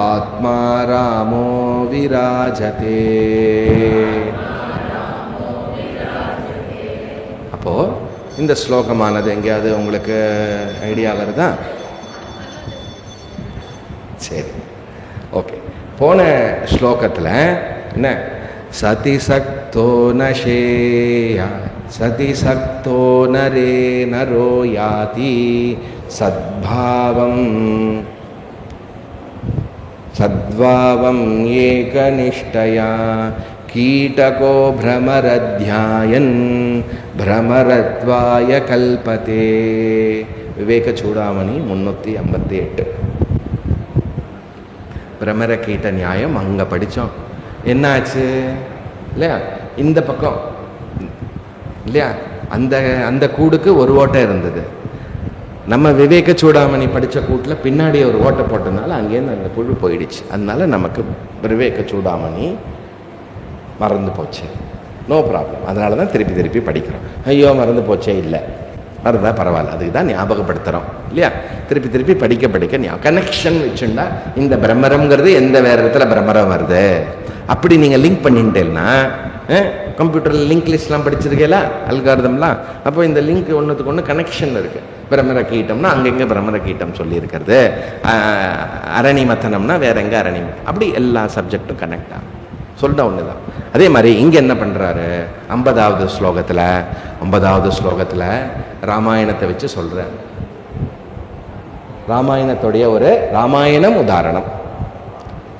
ஆத்மா ராமோ விராஜதே. அப்போ இந்த ஸ்லோகமானது எங்கேயாவது உங்களுக்கு ஐடியா வருதா? சரி, ஓகே. போன ஸ்லோகத்தில் என்ன? சதிசக்தோ நஷேயா சதிசக்தோ நரே நரோ யாதி சத்பாவம் சத்வாவம் ஏகநிஷ்டயா கீட்டகோ பிரமரத்யாயன் பிரமரத்வாய கல்பதே. விவேக சூடாமணி 358. பிரமர கீட்ட நியாயம் அங்கே படித்தோம். என்னாச்சு இல்லையா? இந்த பக்கம் இல்லையா அந்த கூடுக்கு ஒரு ஓட்டை இருந்தது. நம்ம விவேக சூடாமணி படித்த கூட்டில் பின்னாடி ஒரு ஓட்டை போட்டதுனால அங்கேருந்து அந்த புழு போயிடுச்சு. அதனால நமக்கு விவேக சூடாமணி மறந்து போச்சு. No problem. அதனால தான் திருப்பி படிக்கிறோம். ஐயோ மறந்து போச்சே, இல்லை மறந்தா பரவாயில்ல, அதுக்கு தான் ஞாபகப்படுத்துகிறோம் இல்லையா? திருப்பி படிக்க கனெக்ஷன் வச்சுண்டா இந்த பிரம்மரம்ங்கிறது எந்த வேறு இடத்துல பிரம்மரம் வருது, அப்படி நீங்கள் லிங்க் பண்ணிட்டேன்னா, கம்ப்யூட்டரில் லிங்க் லிஸ்ட்லாம் படிச்சிருக்கேல, அல்காரிதம்லாம், அப்போ இந்த லிங்க் ஒன்றுத்துக்கு ஒன்று கனெக்ஷன் இருக்குது. பிரமர கீட்டம்னா அங்கெங்கே பிரமர கீட்டம் சொல்லியிருக்கிறது, அரணி மத்தனம்னா வேற எங்கே அரணி மத்தனம், அப்படி எல்லா சப்ஜெக்டும் கனெக்ட் ஆகும். சொல்ல ஒன்று தான். அதே மாதிரி இங்கே என்ன பண்ணுறாரு, 50வது ஸ்லோகத்தில் ராமாயணத்தை வச்சு சொல்கிறார். ராமாயணத்துடைய ஒரு ராமாயணம் உதாரணம்.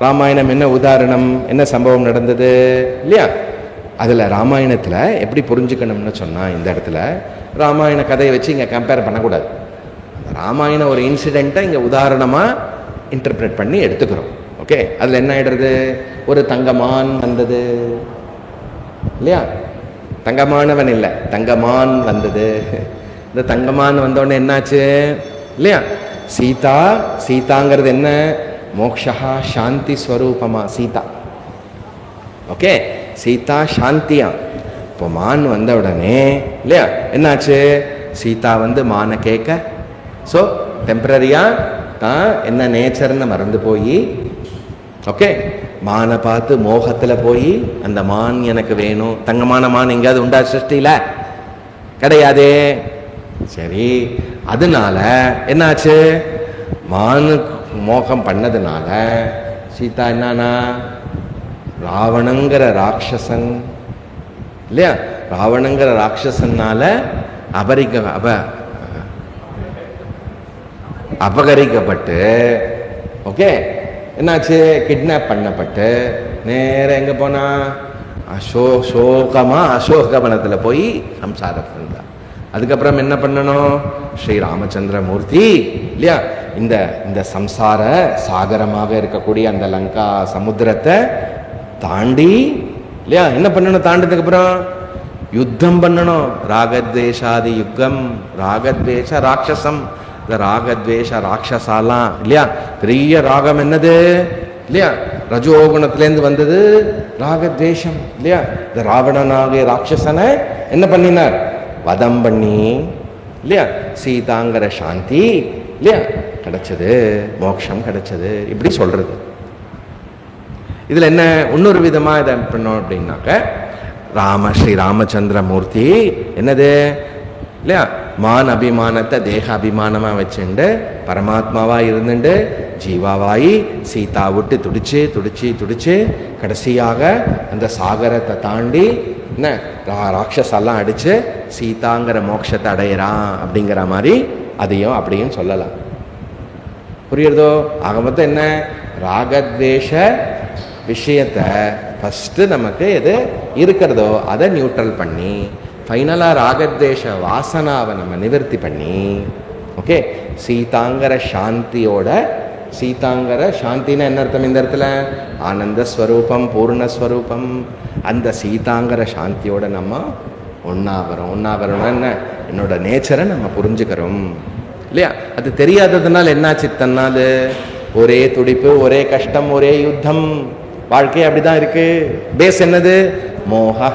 ராமாயணம் என்ன உதாரணம், என்ன சம்பவம் நடந்தது இல்லையா? அதில் ராமாயணத்தில் எப்படி புரிஞ்சுக்கணும்னு சொன்னால், இந்த இடத்துல ராமாயண கதையை வச்சு இங்கே கம்பேர் பண்ணக்கூடாது. ராமாயண ஒரு இன்சிடெண்ட்டை இங்கே உதாரணமாக இன்டர்பிரேட் பண்ணி எடுத்துக்கிறோம். ஓகே, அதில் என்ன ஆயிடுறது, ஒரு தங்கமான் வந்தது இல்லையா? தங்கமானவன் இல்லை, தங்கமான் வந்தது. இந்த தங்கமான் வந்தோடனே என்னாச்சு இல்லையா? சீதாங்கிறது என்ன, மோக்ஷா சாந்தி ஸ்வரூபமா சீதா. ஓகே, சீதா சாந்தியா. இப்போ மான் வந்த உடனே இல்லையா என்னாச்சு, சீதா வந்து மானை கேட்க, ஸோ டெம்பரரியா தான் என்ன நேச்சர்னு மறந்து போய், ஓகே, மானை பார்த்து மோகத்தில் போய் அந்த மான் எனக்கு வேணும். தங்கமான மான் எங்கேயாவது உண்டா சிருஷ்டியில்? கிடையாதே. சரி, அதனால என்னாச்சு, மானு மோகம் பண்ணதுனால சீதா என்னன்னா, ராவணங்கிற ராட்சசன் இல்லையா, ராவணங்கிற ராட்சசனால அபகரிக்கப்பட்டு, ஓகே, என்னாச்சு, கிட்னாப் பண்ணப்பட்டு நேரம் எங்கே போனா, அசோகவனத்தில் போய் சம்சாரத்தில் இருந்தா. அதுக்கப்புறம் என்ன பண்ணணும், ஸ்ரீ ராமச்சந்திரமூர்த்தி இல்லையா இந்த சம்சார சாகரமாக இருக்கக்கூடிய அந்த லங்கா சமுத்திரத்தை தாண்டி இல்லையா என்ன பண்ணணும், தாண்டதுக்கு அப்புறம் யுத்தம் பண்ணணும். ராகத்வேஷாதி யுக்கம், ராகத்வேஷ ராட்சசம், இந்த ராகத்வேஷ ராட்சசாலாம் இல்லையா, பெரிய ராகம் என்னது இல்லையா, ரஜோகுணத்திலேருந்து வந்தது ராகத்வேஷம் இல்லையா. இந்த ராவணனாகிய ராட்சசனை என்ன பண்ணினார், வதம் பண்ணி இல்லையா, சீதாங்கிற சாந்தி இல்லையா கிடைச்சது, மோட்சம் கிடைச்சது. இப்படி சொல்றது. இதுல என்ன இன்னொரு விதமா இதை பண்ணோம் அப்படின்னாக்க, ஸ்ரீ ராமச்சந்திரமூர்த்தி என்னது இல்லையா, மான் அபிமானத்தை தேக அபிமானமா வச்சுண்டு பரமாத்மாவா இருந்துட்டு ஜீவாவாயி சீதா விட்டு துடிச்சு கடைசியாக அந்த சாகரத்தை தாண்டி என்ன ராட்சஸெல்லாம் அடிச்சு சீதாங்கிற மோட்சத்தை அடையிறான் அப்படிங்கிற மாதிரி அதையும் அப்படியும் சொல்லலாம். புரியுறதோ? ஆக மொத்தம் என்ன, ராகத்வேஷ விஷயத்தை ஃபஸ்ட்டு நமக்கு எது இருக்கிறதோ அதை நியூட்ரல் பண்ணி ஃபைனலாக ராகத்வேஷ வாசனாவை நம்ம நிவர்த்தி பண்ணி, ஓகே, சீதாங்கிற சாந்தியோட, சீதாங்கிற சாந்தின்னா என்ன அர்த்தம் இந்த இடத்துல, ஆனந்த ஸ்வரூபம், பூர்ணஸ்வரூபம், அந்த சீதாங்கிற சாந்தியோட நம்ம ஒன்னாகிறோம். என்ன, என்னோட நேச்சரை நம்ம புரிஞ்சுக்கிறோம் இல்லையா. அது தெரியாததுனால என்னாச்சு, தன்னால் ஒரே துடிப்பு, ஒரே கஷ்டம், ஒரே யுத்தம், வாழ்க்கை அப்படிதான் இருக்கு. பேஸ் என்னது, மோகா.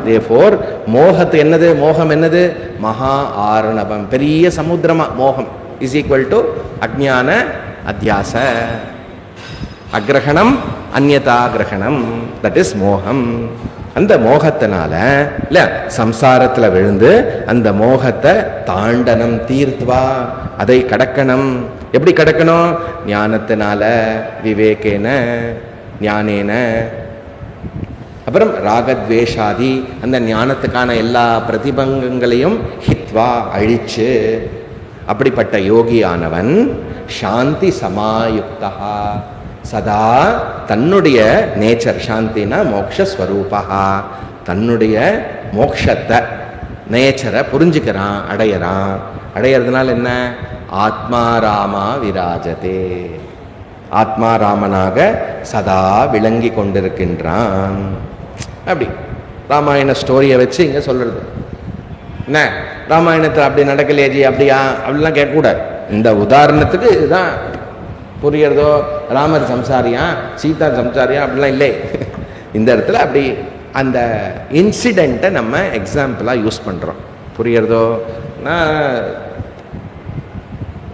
தேர்ஃபோர் மோகத்து என்னது, மோகம் என்னது, மகா ஆர்ணவம், பெரிய சமுத்திரமா. மோகம் இஸ் ஈக்குவல் டு அஜ்ஞான அத்தியாச, அக்ரஹணம் அந்யதா கிரகணம், தட் இஸ் மோகம். அந்த மோகத்தினால இல்ல சம்சாரத்தில் விழுந்து அந்த மோகத்தை தாண்டனம் தீர்த்துவா, அதை கடக்கணும். எப்படி கடக்கணும், ஞானத்தினால, விவேகேன, ஞானேன. அப்புறம் ராகத்வேஷாதி, அந்த ஞானத்துக்கான எல்லா பிரதிபங்கங்களையும் ஹித்வா, அழிச்சு. அப்படிப்பட்ட யோகியானவன் சாந்தி சமாயுக்தா, சதா தன்னுடைய நேச்சர், சாந்தினா மோக்ஷஸ்வரூபா, தன்னுடைய மோக்ஷத்தை நேச்சரை புரிஞ்சுக்கிறான், அடையறதுனால என்ன, ஆத்மாராமா விராஜதே, ஆத்மாராமனாக சதா விளங்கி கொண்டிருக்கின்றான். அப்படி ராமாயண ஸ்டோரியை வச்சு இங்கே சொல்றது என்ன, ராமாயணத்தில் அப்படி நடக்கலையே ஜி, அப்படியா அப்படிலாம் கேட்கக்கூடாது. இந்த உதாரணத்துக்கு இதுதான் புரியறதோ. ராமர் சம்சாரியா, சீதா சம்சாரியா அப்படிலாம் இல்லை. இந்த இடத்துல அப்படி அந்த இன்சிடெண்ட்டை நம்ம எக்ஸாம்பிளாக யூஸ் பண்ணுறோம். புரியறதோ? நான்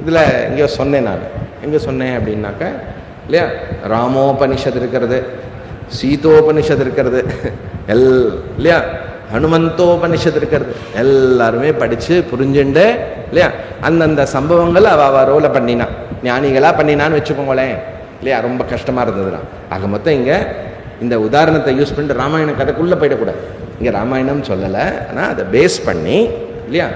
இதில் எங்கேயோ சொன்னேன், நான் எங்கே சொன்னேன் அப்படின்னாக்க இல்லையா, ராமோபனிஷத் இருக்கிறது, சீதோபனிஷத் இருக்கிறது இல்லையா, ஹனுமந்தோபனிஷத் இருக்கிறது, எல்லாருமே படித்து புரிஞ்சுண்டு இல்லையா அந்தந்த சம்பவங்கள் அவ ரோலை பண்ணினா, ஞானிகளாக பண்ணினான்னு வச்சுக்கோங்களேன் இல்லையா. ரொம்ப கஷ்டமாக இருந்ததுன்னா ஆக மொத்தம் இங்கே இந்த உதாரணத்தை யூஸ் பண்ணிட்டு ராமாயண கதைக்குள்ளே போயிடக்கூடாது. இங்கே ராமாயணம் சொல்லலை, ஆனால் அதை பேஸ் பண்ணி இல்லையா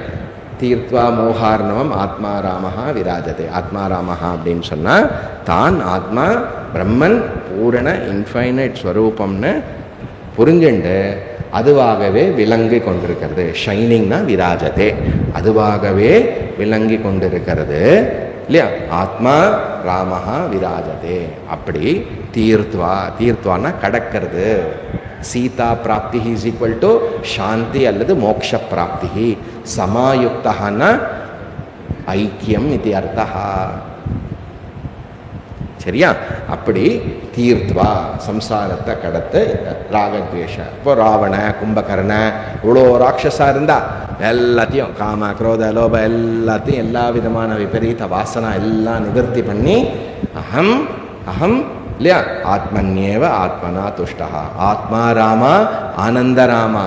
தீர்த்வா மோகார்ணவம் ஆத்மா ராமஹா விராஜதே. ஆத்மா ராமஹா அப்படின்னு சொன்னால் தான் ஆத்மா பிரம்மன் பூரண இன்ஃபைனைட் ஸ்வரூபம்னு புரிஞ்சுண்டு அதுவாகவே விளங்கி கொண்டிருக்கிறது. ஷைனிங்னா விராஜதே, அதுவாகவே விளங்கி கொண்டிருக்கிறது இல்லையா. ஆத்மா ராமஹா விராஜதே. அப்படி தீர்த்வா, தீர்த்வான்னா கடக்கிறது. சீதா பிராப்தி இஸ் ஈக்குவல் டு சாந்தி அல்லது மோக்ஷ பிராப்தி. சமாயுக்தஹான்னா ஐக்கியம் இது அர்த்தா. சரியா? அப்படி தீர்த்வா சம்சாரத்தை கடத்து ராகத்வேஷ. இப்போ ராவண கும்பகர்ண இவ்வளோ ராட்சஸா இருந்தா எல்லாத்தையும் காம குரோத லோப எல்லாத்தையும் எல்லா விதமான விபரீத வாசனா எல்லாம் நிவர்த்தி பண்ணி அகம் அகம் இல்லையா ஆத்மன்யேவ ஆத்மனா துஷ்டா. ஆத்மா ராமா ஆனந்த ராமா.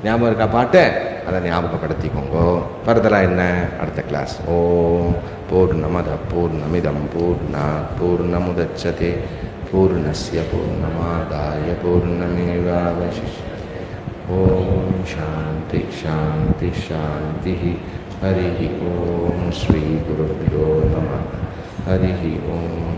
ஞாபகம் இருக்கா பாட்டு? அதை ஞாபகப்படுத்திக்கோங்க. ஃபர்தராக என்ன அடுத்த கிளாஸ். ஓம் பூர்ணமத பூர்ணமிதம் பூர்ணாத் பூர்ணமுதச்யதே பூர்ணஸ்ய பூர்ணமாதாய பூர்ணமேவாவசிஷ்யதே. ஓம் சாந்தி சாந்தி சாந்தி. ஹரி ஓம் ஸ்ரீ குருभ्यो நமः. ஹரி ஓம்.